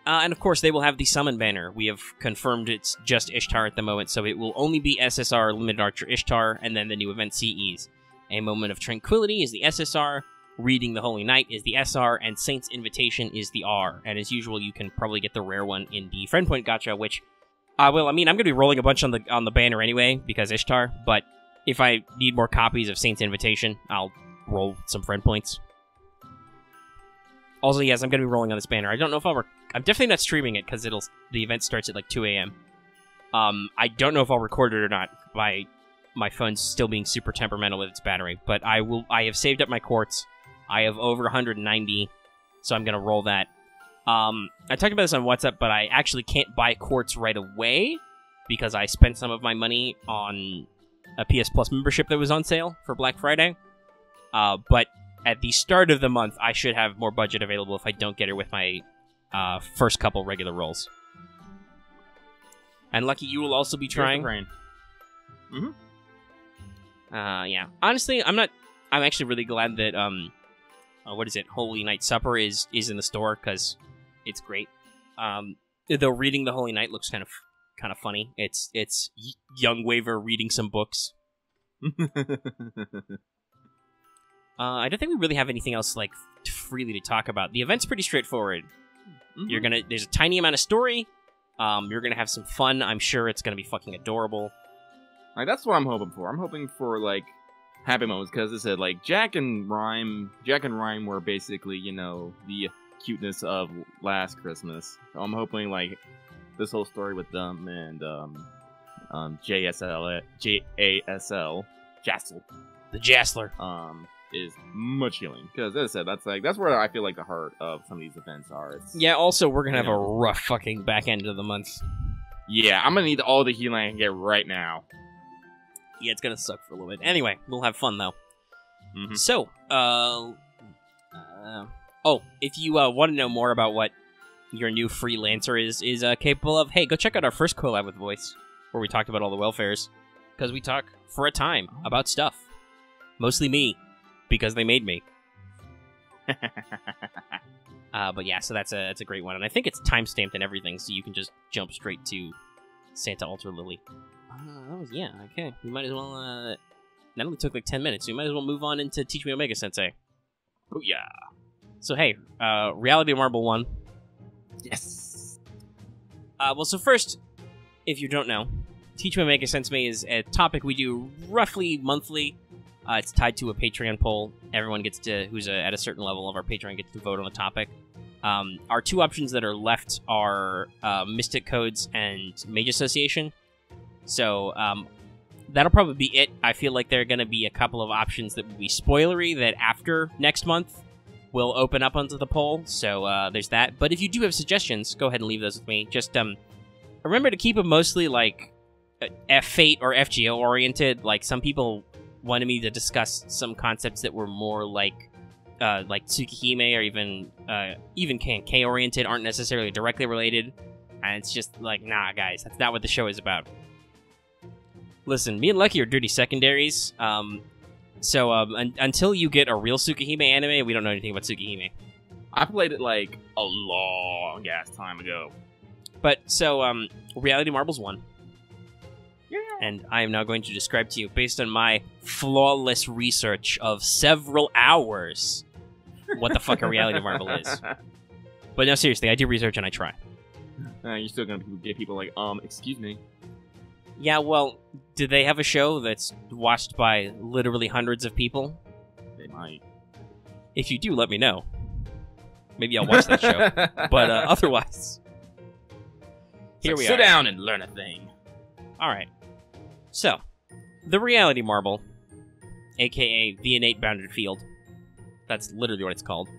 And of course, they will have the summon banner. We have confirmed it's just Ishtar at the moment, so it will only be SSR, Limited Archer Ishtar, and then the new event CEs. A Moment of Tranquility is the SSR, Reading the Holy Night is the SR, and Saint's Invitation is the R. And as usual, you can probably get the rare one in the Friend Point Gacha, which... well, I mean, I'm going to be rolling a bunch on the banner anyway, because Ishtar, but if I need more copies of Saint's Invitation, I'll roll some friend points. Also, yes, I'm going to be rolling on this banner. I don't know if I'm definitely not streaming it, because the event starts at, like, 2 a.m. I don't know if I'll record it or not, by my phone's still being super temperamental with its battery, but I have saved up my quartz. I have over 190, so I'm going to roll that. I talked about this on WhatsApp, but I actually can't buy quartz right away because I spent some of my money on a PS Plus membership that was on sale for Black Friday. But at the start of the month, I should have more budget available if I don't get it with my first couple regular rolls. And Lucky, you will also be trying. Yeah. Honestly, I'm actually really glad that what is it? Holy Night Supper is in the store because it's great. Though Reading the Holy Night looks kind of funny. It's young Waver reading some books. I don't think we really have anything else like freely to talk about. The event's pretty straightforward. There's a tiny amount of story. You're gonna have some fun. I'm sure it's gonna be fucking adorable. Like, that's what I'm hoping for. I'm hoping for, like, happy moments, because as I said, like, Jack and Rhyme were basically, you know, the cuteness of last Christmas. So I'm hoping, like, this whole story with them and JASL, the Jassler, is much healing. Because as I said, that's where I feel like the heart of some of these events are. Yeah. Also, we're gonna have a rough fucking back end of the month. Yeah, I'm gonna need all the healing I can get right now. Yeah, it's gonna suck for a little bit. Anyway, we'll have fun though. So, if you want to know more about what your new freelancer is capable of, hey, go check out our first collab with Voice, where we talked about all the welfares, because we talk for a time about stuff, mostly me, because they made me. But yeah, so that's a great one, and I think it's timestamped and everything, so you can just jump straight to Santa Altar Lily. Okay. We might as well, that only took like 10 minutes, so we might as well move on into Teach Me Omega-sensei. Oh, yeah. So, hey, Reality Marble 1. Yes! Well, so first, if you don't know, Teach Me Omega-sensei is a topic we do roughly monthly. It's tied to a Patreon poll. Everyone gets to, who's at a certain level of our Patreon, gets to vote on the topic. Our two options that are left are Mystic Codes and Mage Association. So, that'll probably be it. I feel like there are going to be a couple of options that will be spoilery that after next month will open up onto the poll. So, there's that. But if you do have suggestions, go ahead and leave those with me. Just, remember to keep them mostly, like, F-Fate or FGO oriented. Like, some people wanted me to discuss some concepts that were more, like, like Tsukihime or even K oriented aren't necessarily directly related, and it's just like, nah, guys, that's not what the show is about. Listen, me and Lucky are dirty secondaries. Until you get a real Tsukihime anime, we don't know anything about Tsukihime. I played it like a long ass time ago. But so Reality Marbles 1. Yeah. And I am now going to describe to you, based on my flawless research of several hours, what the fuck a reality marble is. But no, seriously, I do research and I try. You're still gonna get people like, excuse me. Yeah, well, do they have a show that's watched by literally hundreds of people? They might. If you do, let me know. Maybe I'll watch that show. But otherwise, here we are. Sit down and learn a thing. All right. So, the reality marble, aka the innate bounded field, that's literally what it's called,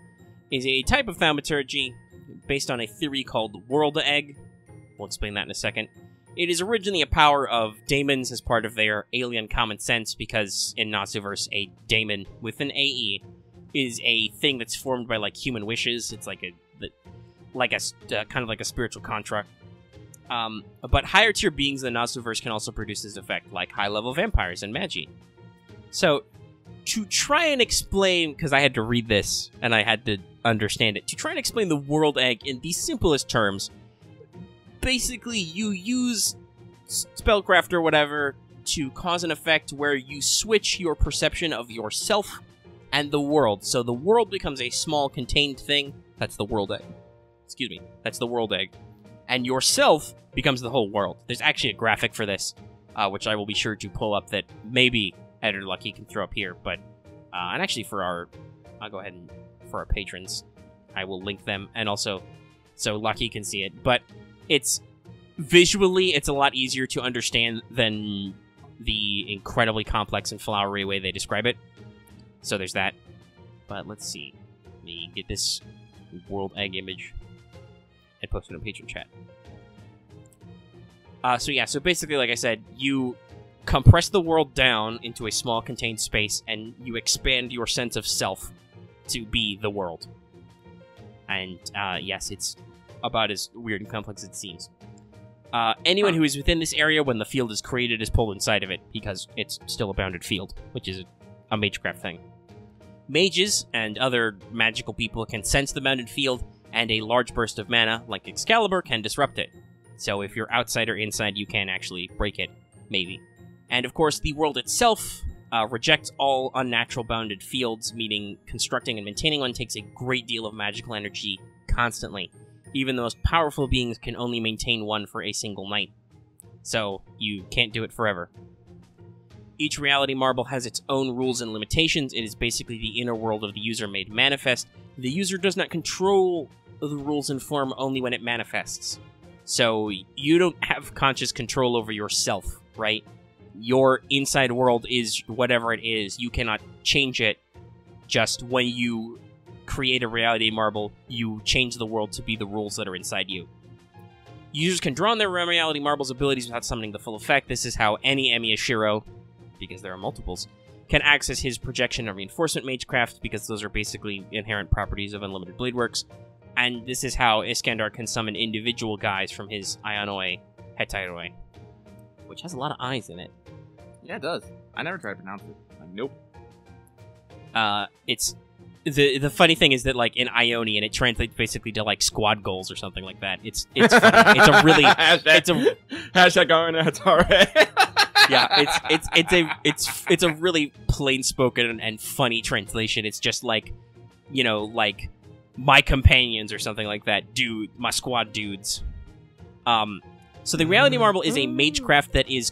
is a type of thaumaturgy based on a theory called world egg. We'll explain that in a second. It is originally a power of daemons as part of their alien common sense, because in Natsuverse, a daemon with an AE is a thing that's formed by like human wishes. It's like kind of like a spiritual construct. But higher tier beings in the Natsuverse can also produce this effect, like high level vampires and magi. So, to try and explain, because I had to read this and I had to understand it, to try and explain the world egg in the simplest terms, basically you use spellcraft or whatever to cause an effect where you switch your perception of yourself and the world. So the world becomes a small contained thing. That's the world egg. Excuse me. That's the world egg. And yourself becomes the whole world. There's actually a graphic for this, which I will be sure to pull up, that maybe Editor Lucky can throw up here. But and actually I'll go ahead and for our patrons, I will link them, and also so Lucky can see it. But it's visually, it's a lot easier to understand than the incredibly complex and flowery way they describe it. So there's that. But let's see. Let me get this world egg image and post it in patron chat. So basically, like I said, you compress the world down into a small contained space, and you expand your sense of self to be the world. And yes, it's about as weird and complex as it seems. Anyone who is within this area when the field is created is pulled inside of it, because it's still a bounded field, which is a magecraft thing. Mages and other magical people can sense the bounded field, and a large burst of mana, like Excalibur, can disrupt it. So if you're outside or inside, you can actually break it, maybe. And of course, the world itself rejects all unnatural bounded fields, meaning constructing and maintaining one takes a great deal of magical energy constantly. Even the most powerful beings can only maintain one for a single night. So you can't do it forever. Each reality marble has its own rules and limitations. It is basically the inner world of the user made manifest. The user does not control the rules and form only when it manifests. So you don't have conscious control over yourself, right? Your inside world is whatever it is. You cannot change it. Just when you create a reality marble, you change the world to be the rules that are inside you. Users can draw on their reality marble's abilities without summoning the full effect. This is how any Emi-Ashiro, because there are multiples, can access his projection and reinforcement magecraft, because those are basically inherent properties of Unlimited Bladeworks. And this is how Iskandar can summon individual guys from his Ayanoi Hetairoi, which has a lot of eyes in it. Yeah, it does. I never tried to pronounce it. Like, nope. It's the funny thing is that, like, in Ionian, it translates basically to like squad goals or something like that. It's funny. It's a really hashtag going. That's alright. Yeah, it's a really plain spoken and funny translation. It's just like, you know, like my companions or something like that. Dude, my squad dudes. So the reality marble is a magecraft that is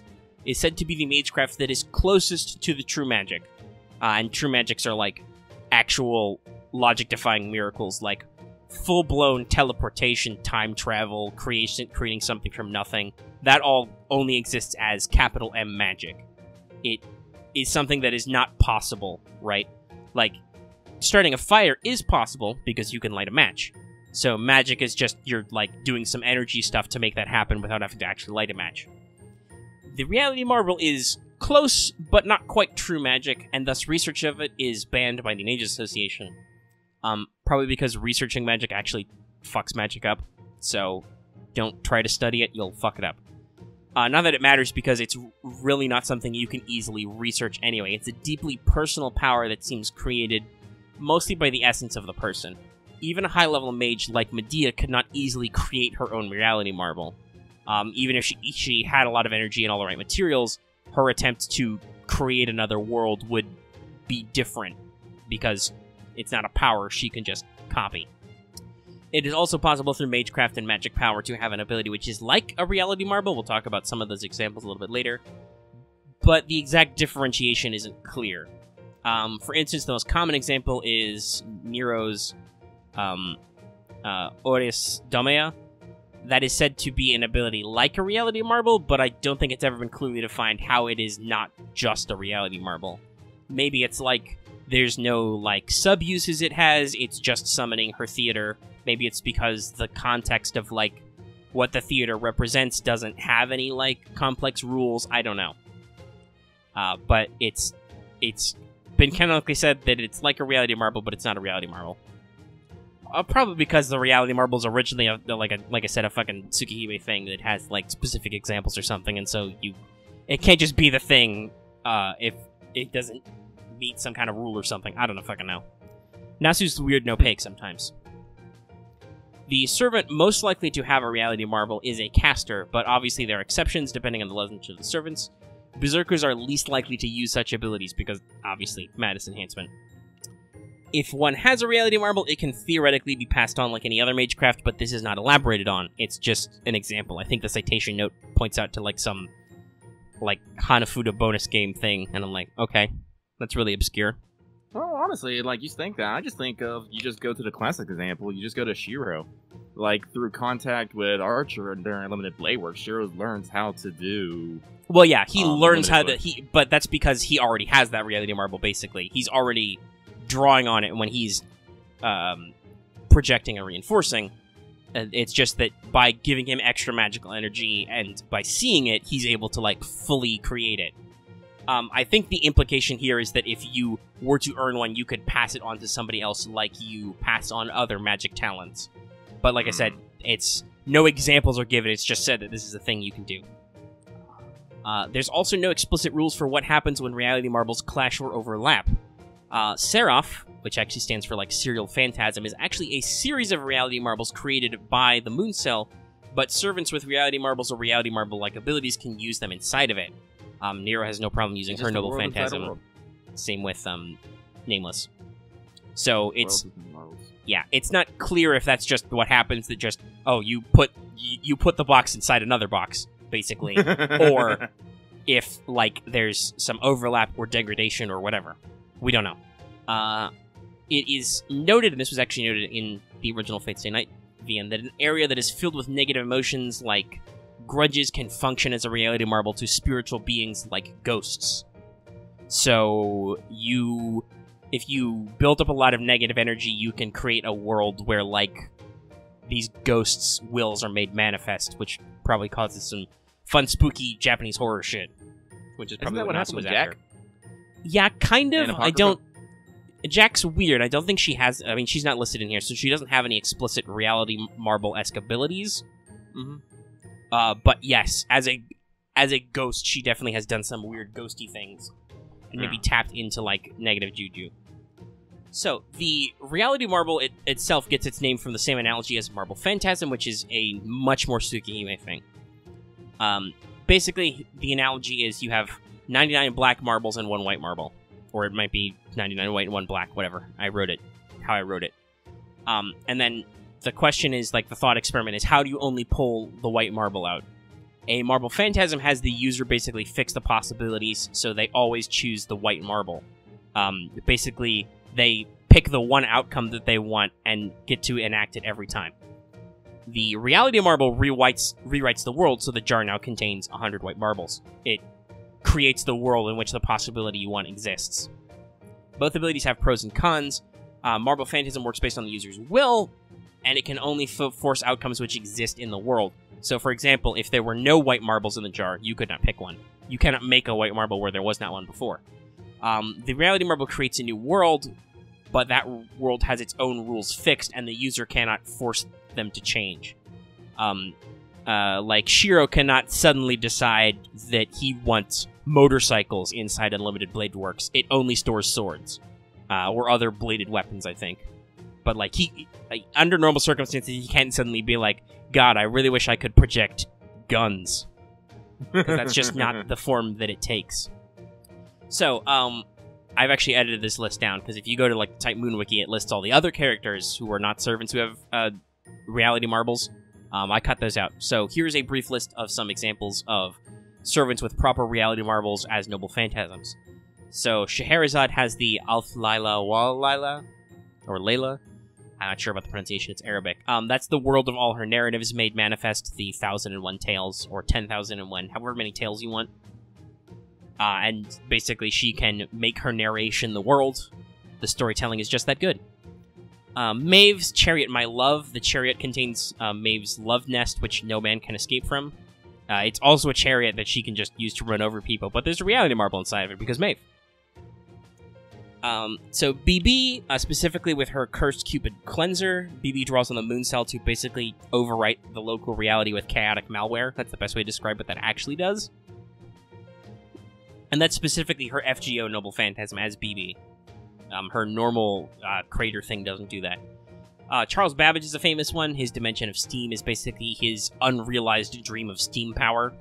said to be the magecraft that is closest to the true magic. And true magics are like actual logic-defying miracles, like full-blown teleportation, time travel, creating something from nothing. That all only exists as capital M magic. It is something that is not possible, right? Like, starting a fire is possible because you can light a match. So magic is just you're like doing some energy stuff to make that happen without having to actually light a match. The reality marble is close, but not quite true magic, and thus research of it is banned by the Ninja Association. Probably because researching magic actually fucks magic up. So don't try to study it, you'll fuck it up. Not that it matters, because it's really not something you can easily research anyway. It's a deeply personal power that seems created mostly by the essence of the person. Even a high-level mage like Medea could not easily create her own reality marble. Even if she had a lot of energy and all the right materials, her attempt to create another world would be different, because it's not a power she can just copy. It is also possible through magecraft and magic power to have an ability which is like a reality marble. We'll talk about some of those examples a little bit later. But the exact differentiation isn't clear. For instance, the most common example is Nero's Oris Domea. That is said to be an ability like a reality marble, but I don't think it's ever been clearly defined how it is not just a reality marble. Maybe it's like there's no like sub-uses it has, it's just summoning her theater. Maybe it's because the context of like what the theater represents doesn't have any like complex rules. I don't know. But it's been canonically said that it's like a reality marble, but it's not a reality marble. Probably because the reality marble is originally like I said, a fucking Tsukihime thing that has like specific examples or something, and so it can't just be the thing if it doesn't meet some kind of rule or something. I don't fucking know. Nasu's weird and opaque sometimes. The servant most likely to have a reality marble is a caster, but obviously there are exceptions depending on the lineage of the servants. Berserkers are least likely to use such abilities because, obviously, Madness Enhancement. If one has a reality marble, it can theoretically be passed on like any other magecraft, but this is not elaborated on. It's just an example. I think the citation note points out to like some like Hanafuda bonus game thing, and I'm like, okay, that's really obscure. Well, honestly, like, you think that, I just think of, you just go to the classic example, you just go to Shiro. Like, through contact with Archer and during Limited Blade Work, Shiro learns how to do... Well, yeah, he learns how to... But that's because he already has that reality marble, basically. He's already drawing on it when he's projecting and reinforcing. It's just that by giving him extra magical energy and by seeing it, he's able to, like, fully create it. I think the implication here is that if you were to earn one, you could pass it on to somebody else like you pass on other magic talents. But like I said, it's no examples are given, it's just said that this is a thing you can do. There's also no explicit rules for what happens when reality marbles clash or overlap. Seraph, which actually stands for like Serial Phantasm, is actually a series of reality marbles created by the Moon Cell, but servants with reality marbles or reality marble-like abilities can use them inside of it. Nero has no problem using her Noble Phantasm. Same with Nameless. So it's it's not clear if that's just what happens. That just you put the box inside another box, basically, or if like there's some overlap or degradation or whatever. We don't know. It is noted, and this was actually noted in the original Fate Stay Night VN, that an area that is filled with negative emotions like grudges can function as a reality marble to spiritual beings like ghosts. So if you build up a lot of negative energy, you can create a world where like these ghosts' wills are made manifest, which probably causes some fun, spooky Japanese horror shit. Which is probably what happened with Jack. Yeah, kind of. Jack's weird. I don't think she has. I mean, she's not listed in here, so she doesn't have any explicit reality marble-esque abilities. But yes, as a ghost, she definitely has done some weird ghosty things. And maybe tapped into, like, negative juju. So, the reality marble itself gets its name from the same analogy as Marble Phantasm, which is a much more Tsukihime thing. Basically, the analogy is you have 99 black marbles and 1 white marble. Or it might be 99 white and 1 black, whatever. I wrote it how I wrote it. And then the question is, like, the thought experiment is, how do you only pull the white marble out? A Marble Phantasm has the user basically fix the possibilities, so they always choose the white marble. Basically, they pick the one outcome that they want and get to enact it every time. The reality marble rewrites the world, so the jar now contains 100 white marbles. It creates the world in which the possibility you want exists. Both abilities have pros and cons. Marble Phantasm works based on the user's will, and it can only force outcomes which exist in the world. So, for example, if there were no white marbles in the jar, you could not pick one. You cannot make a white marble where there was not one before. The reality marble creates a new world, but that world has its own rules fixed, and the user cannot force them to change. Like, Shiro cannot suddenly decide that he wants motorcycles inside Unlimited Blade Works. It only stores swords. Or other bladed weapons, I think. But, like, under normal circumstances, he can't suddenly be like, God, I really wish I could project guns. Because that's just not the form that it takes. So, I've actually edited this list down, because if you go to, like, the Type Moon Wiki, it lists all the other characters who are not servants who have reality marbles. I cut those out. So here's a brief list of some examples of servants with proper reality marbles as noble phantasms. So Scheherazade has the Alf Laila Wal Laila, or Layla. I'm not sure about the pronunciation, it's Arabic. That's the world of all her narratives made manifest, the 1001 tales, or 10,001, however many tales you want. And basically she can make her narration the world. The storytelling is just that good. Maeve's Chariot My Love. The chariot contains Maeve's love nest, which no man can escape from. It's also a chariot that she can just use to run over people, but there's a reality marble inside of it because Maeve. So BB, specifically with her Cursed Cupid Cleanser, BB draws on the moon cell to basically overwrite the local reality with chaotic malware. That's the best way to describe what that actually does. And that's specifically her FGO Noble Phantasm as BB. Her normal crater thing doesn't do that. Charles Babbage is a famous one. His Dimension of Steam is basically his unrealized dream of steam power,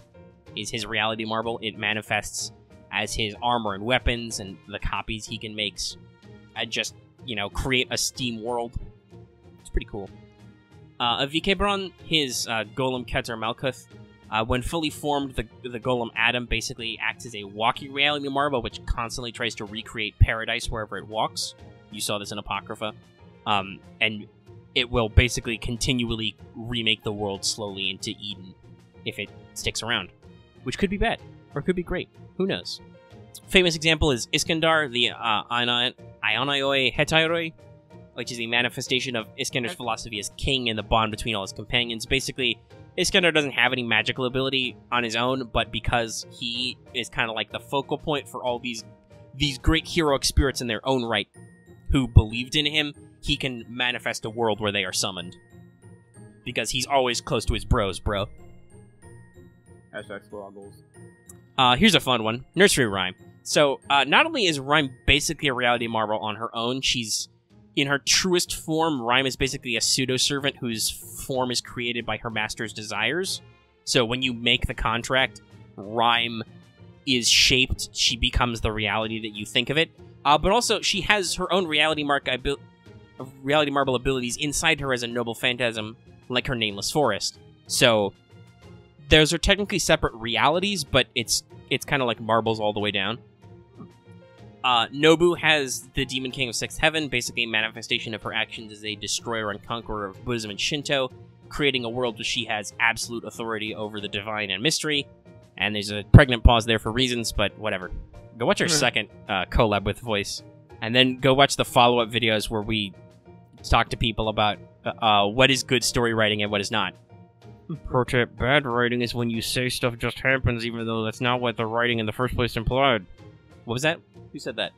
is his reality marble. It manifests as his armor and weapons and the copies he can make and just, create a steam world. It's pretty cool. Vikebron, his Golem Keter Malkuth, when fully formed, the Golem Atom basically acts as a walking reality marble, which constantly tries to recreate paradise wherever it walks. You saw this in Apocrypha. And it will basically continually remake the world slowly into Eden if it sticks around. Which could be bad, or could be great. Who knows? Famous example is Iskandar, the Ionioi Hetairoi, which is a manifestation of Iskandar's philosophy as king and the bond between all his companions. Basically, Iskandar doesn't have any magical ability on his own, but because he is kind of like the focal point for all these great heroic spirits in their own right who believed in him, he can manifest a world where they are summoned. Because he's always close to his bros, bro. Hashtag squaggles. Here's a fun one. Nursery Rhyme. So, not only is Rhyme basically a reality marble on her own, she's... in her truest form, Rhyme is basically a pseudo-servant whose form is created by her master's desires. So when you make the contract, Rhyme is shaped, she becomes the reality that you think of it. But also, she has her own reality marble abilities inside her as a noble phantasm, like her Nameless Forest. So, those are technically separate realities, but it's kind of like marbles all the way down. Nobu has the Demon King of Sixth Heaven, basically a manifestation of her actions as a destroyer and conqueror of Buddhism and Shinto, creating a world where she has absolute authority over the divine and mystery. And there's a pregnant pause there for reasons, but whatever. Go watch our second collab with Voice, and then go watch the follow-up videos where we talk to people about what is good story writing and what is not. Pro tip, bad writing is when you say stuff just happens even though that's not what the writing in the first place implied. What was that? Who said that?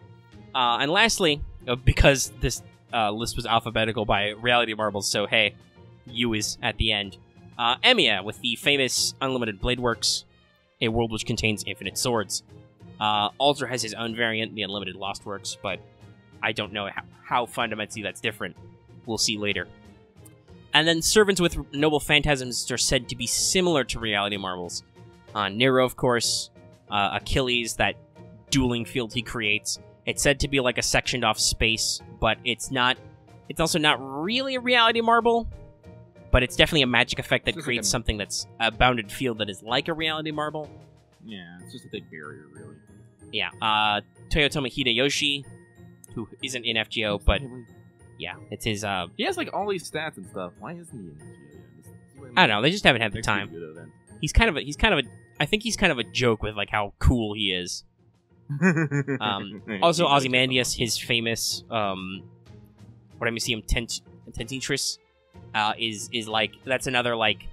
And lastly, because this list was alphabetical by reality marbles, so hey, U is at the end. Emiya, with the famous Unlimited Blade Works, a world which contains infinite swords. Alter has his own variant, the Unlimited Lost Works, but I don't know how fundamentally that's different. We'll see later. And then servants with noble phantasms are said to be similar to reality marbles. Nero, of course, Achilles, that dueling field he creates. It's said to be like a sectioned off space, but it's not. It's also not really a reality marble, but it's definitely a magic effect that creates like something that's a bounded field that is like a reality marble. Yeah, it's just a big barrier, really. Yeah. Toyotomi Hideyoshi, who isn't in FGO, but yeah, it's his. He has like all these stats and stuff. Why isn't he in FGO? I don't know. They just haven't had the time. He's kind of a. I think he's kind of a joke with like how cool he is. Also, Ozymandias, his famous what I see him Tentitris, is like, that's another like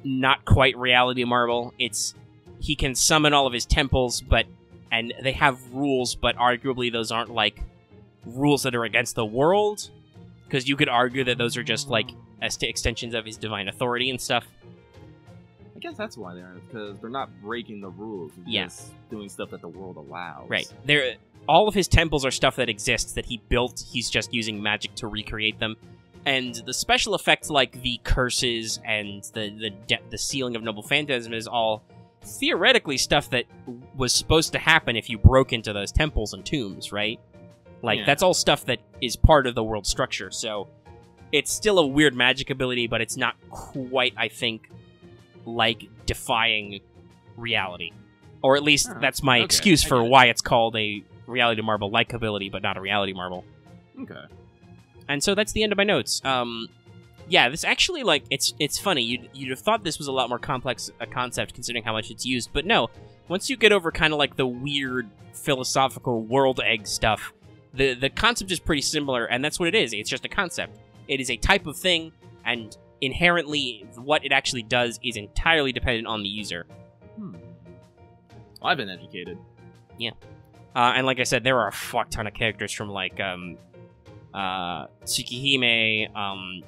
not quite reality marble. He can summon all of his temples, and they have rules, but arguably those aren't like rules that are against the world, because you could argue that those are just, like, extensions of his divine authority and stuff. I guess that's why they are, because they're not breaking the rules. They're just doing stuff that the world allows. Right. All of his temples are stuff that exists that he built. He's just using magic to recreate them. And the special effects, like the curses and the sealing of noble phantasm, is all theoretically stuff that was supposed to happen if you broke into those temples and tombs, right? Like, that's all stuff that is part of the world structure. So it's still a weird magic ability, but it's not quite, I think, like defying reality. Or at least that's my excuse for why it's called a reality marble like ability, but not a reality marble. Okay. And so that's the end of my notes. Yeah, this actually, like, it's funny. You'd have thought this was a lot more complex a concept considering how much it's used, but no. Once you get over kind of like the weird philosophical world egg stuff, the concept is pretty similar, and that's what it is. It's just a concept. It is a type of thing, and inherently what it actually does is entirely dependent on the user. Well, I've been educated. Yeah. And like I said, there are a fuck ton of characters from, like, Tsukihime,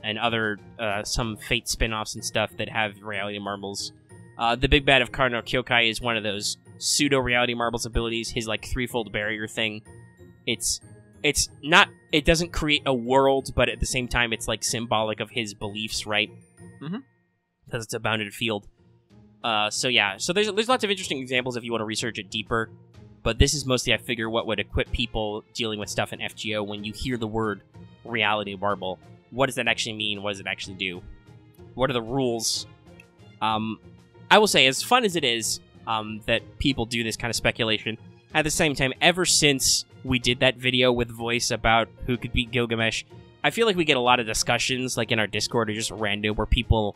and other, some Fate spin-offs and stuff that have reality marbles. The Big Bad of Cardinal Kyokai is one of those pseudo-reality marbles abilities, his, like, threefold barrier thing. It doesn't create a world, but at the same time, it's, like, symbolic of his beliefs, right? Because it's a bounded field. So there's lots of interesting examples if you want to research it deeper. But this is mostly, I figure, what would equip people dealing with stuff in FGO when you hear the word reality marble. What does that actually mean? What does it actually do? What are the rules? I will say, as fun as it is that people do this kind of speculation, at the same time, ever since we did that video with Voice about who could beat Gilgamesh, I feel like we get a lot of discussions, like in our Discord or just random, where people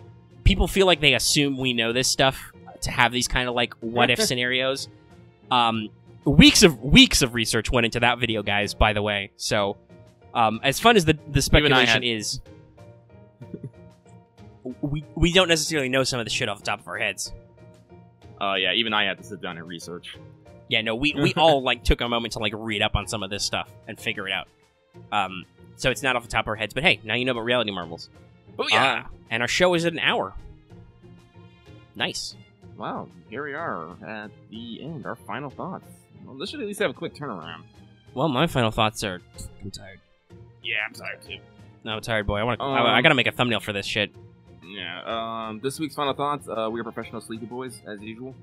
feel like they assume we know this stuff to have these kind of, like, what-if scenarios. Weeks of research went into that video, guys, by the way. So, as fun as the speculation is, we don't necessarily know some of the shit off the top of our heads. Yeah, even I had to sit down and research. Yeah, no, we all, like, took a moment to, like, read up on some of this stuff and figure it out. So it's not off the top of our heads, but hey, now you know about reality marbles. Oh, yeah! And our show is at an hour. Nice. Wow, here we are at the end. Our final thoughts. Well, this should at least have a quick turnaround. Well, my final thoughts are... I'm tired. Yeah, I'm tired too. No, tired boy. I gotta make a thumbnail for this shit. Yeah, this week's final thoughts, we are professional sleepy boys, as usual.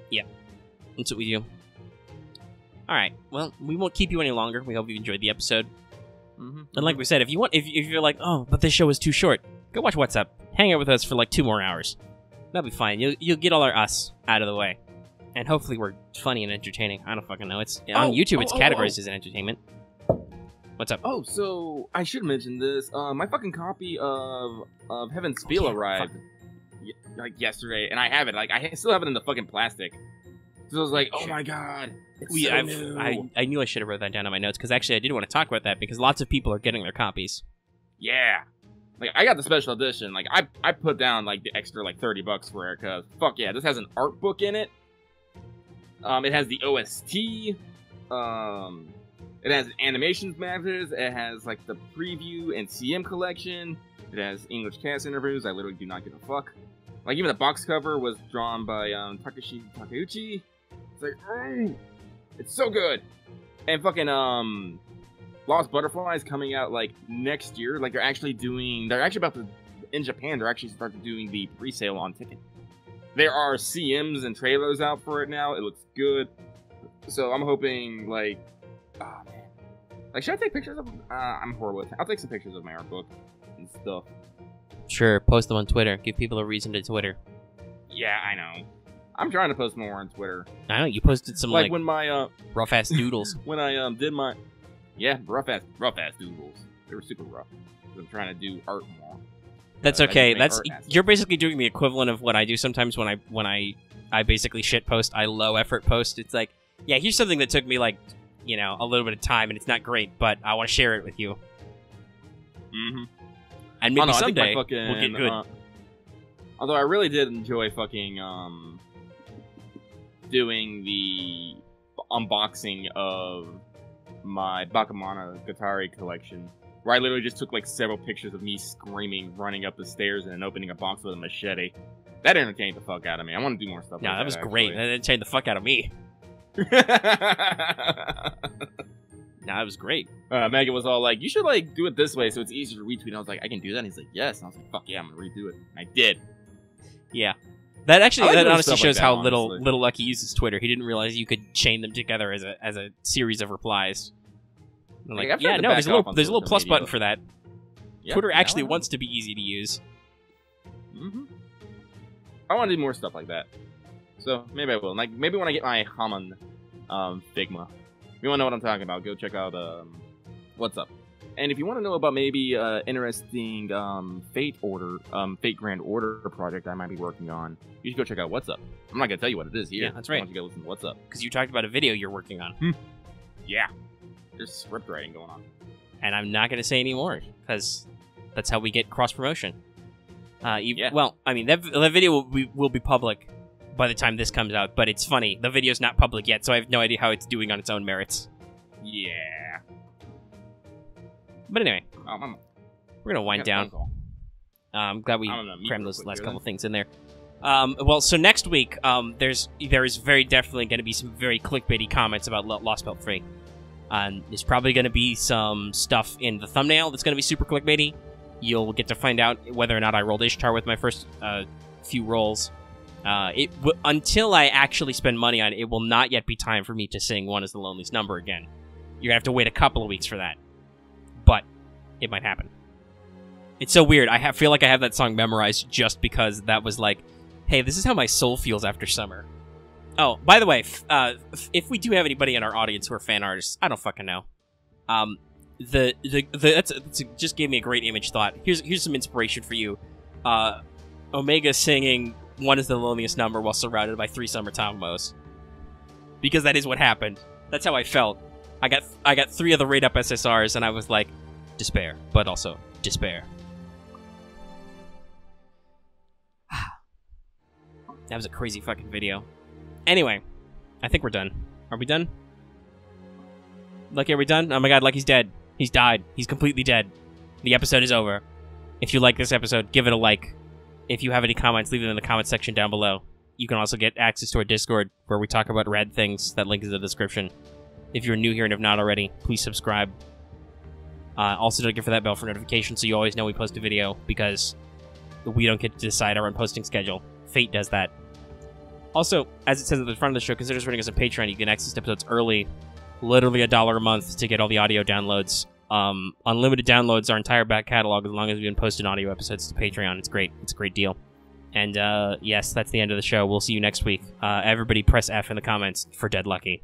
Yeah, that's what we do. Alright, well, we won't keep you any longer. We hope you enjoyed the episode. And like we said, if you're like, oh, but this show is too short, go watch What's Up. Hang out with us for like 2 more hours. That'll be fine. You'll get all our us out of the way. And hopefully we're funny and entertaining. I don't fucking know. It's on YouTube, it's categorized as an entertainment. What's up? Oh, so I should mention this. My fucking copy of Heaven's Feel arrived like yesterday, and I have it. Like, I still have it in the fucking plastic. So I was like, oh my god, it's so new. I knew I should have wrote that down on my notes, because actually I did want to talk about that, because lots of people are getting their copies. Yeah. Like, I got the special edition. Like, I put down, like, the extra, like, $30 for it, because, fuck yeah, this has an art book in it. It has the OST. It has animations matches. It has, like, the preview and CM collection. It has English cast interviews. I literally do not give a fuck. Like, even the box cover was drawn by Takashi Takeuchi. It's like, oh, it's so good. And fucking Lost Butterflies coming out like next year. Like, they're actually about to, in Japan, they're actually starting doing the pre-sale on ticket. There are CMs and trailers out for it now. It looks good. So I'm hoping, like, oh man, like, should I take pictures of? I'm horrible. I'll take some pictures of my art book and stuff. Sure, post them on Twitter. Give people a reason to Twitter. Yeah, I know. I'm trying to post more on Twitter. I know, you posted some, like when my, rough-ass doodles. When I, did my... Yeah, rough-ass doodles. They were super rough. I'm trying to do art more. That's okay. You're basically doing the equivalent of what I do sometimes when I basically shit post. I low effort post. It's like, yeah, here's something that took me, like, you know, a little bit of time, and it's not great, but I want to share it with you. Mm-hmm. And maybe someday we'll get good. Although I really did enjoy fucking doing the unboxing of my Bakamana Gatari collection, where I literally just took like several pictures of me screaming, running up the stairs, and then opening a box with a machete. That entertained the fuck out of me. I want to do more stuff. Yeah, like that was great. That entertained the fuck out of me. Nah, it was great. Megan was all like, "You should like do it this way so it's easier to retweet." And I was like, "I can do that." And he's like, "Yes." And I was like, "Fuck yeah, I'm gonna redo it." And I did. Yeah. That actually, like that doing honestly stuff shows like that, how honestly. little Lucky uses Twitter. He didn't realize you could chain them together as a series of replies. And like, I've tried yeah, to no, back there's a off little on there's a little social plus media, button but- for that. Yeah, Twitter now actually I know. wants to be easy to use. I want to do more stuff like that. So maybe I will. Like maybe when I get my Haman Figma. If you want to know what I'm talking about, go check out What's Up. And if you want to know about maybe interesting Fate Grand Order project I might be working on, you should go check out What's Up. I'm not gonna tell you what it is here. Yeah, that's right. I want you to go listen to What's Up. Because you talked about a video you're working on. Yeah, there's script writing going on. And I'm not going to say any more, because that's how we get cross-promotion. Yeah. Well, I mean, that video will be public by the time this comes out, but it's funny. The video's not public yet, so I have no idea how it's doing on its own merits. Yeah. But anyway, I'm we're going to wind down. I'm glad we I'm gonna mute crammed real those quick last here, couple then. things in there. Well, so next week, there is very definitely going to be some very clickbaity comments about Lostbelt 3. There's probably going to be some stuff in the thumbnail that's going to be super clickbaity. You'll get to find out whether or not I rolled Ishtar with my first few rolls. Until I actually spend money on it, it will not yet be time for me to sing One is the Loneliest Number again. You're going to have to wait a couple of weeks for that. But it might happen. It's so weird. I feel like I have that song memorized just because that was like, hey, this is how my soul feels after summer. Oh, by the way, if we do have anybody in our audience who are fan artists, I don't fucking know. That's just gave me a great image thought. Here's some inspiration for you. Omega singing One is the Loneliest Number while surrounded by 3 summer Tomos. Because that is what happened. That's how I felt. I got 3 of the rate up SSRs and I was like, despair, but also despair. That was a crazy fucking video. Anyway, I think we're done. Are we done? Lucky, are we done? Oh my god, Lucky's dead. He's died. He's completely dead. The episode is over. If you like this episode, give it a like. If you have any comments, leave them in the comment section down below. You can also get access to our Discord, where we talk about rad things. That link is in the description. If you're new here and have not already, please subscribe. Also, don't forget for that bell for notifications so you always know we post a video, because we don't get to decide our own posting schedule. Fate does that. Also, as it says at the front of the show, consider supporting us on Patreon. You can access episodes early, literally $1 a month to get all the audio downloads. Unlimited downloads, our entire back catalog, as long as we've been posting audio episodes to Patreon. It's great. It's a great deal. And yes, that's the end of the show. We'll see you next week. Everybody press F in the comments for Dead Lucky.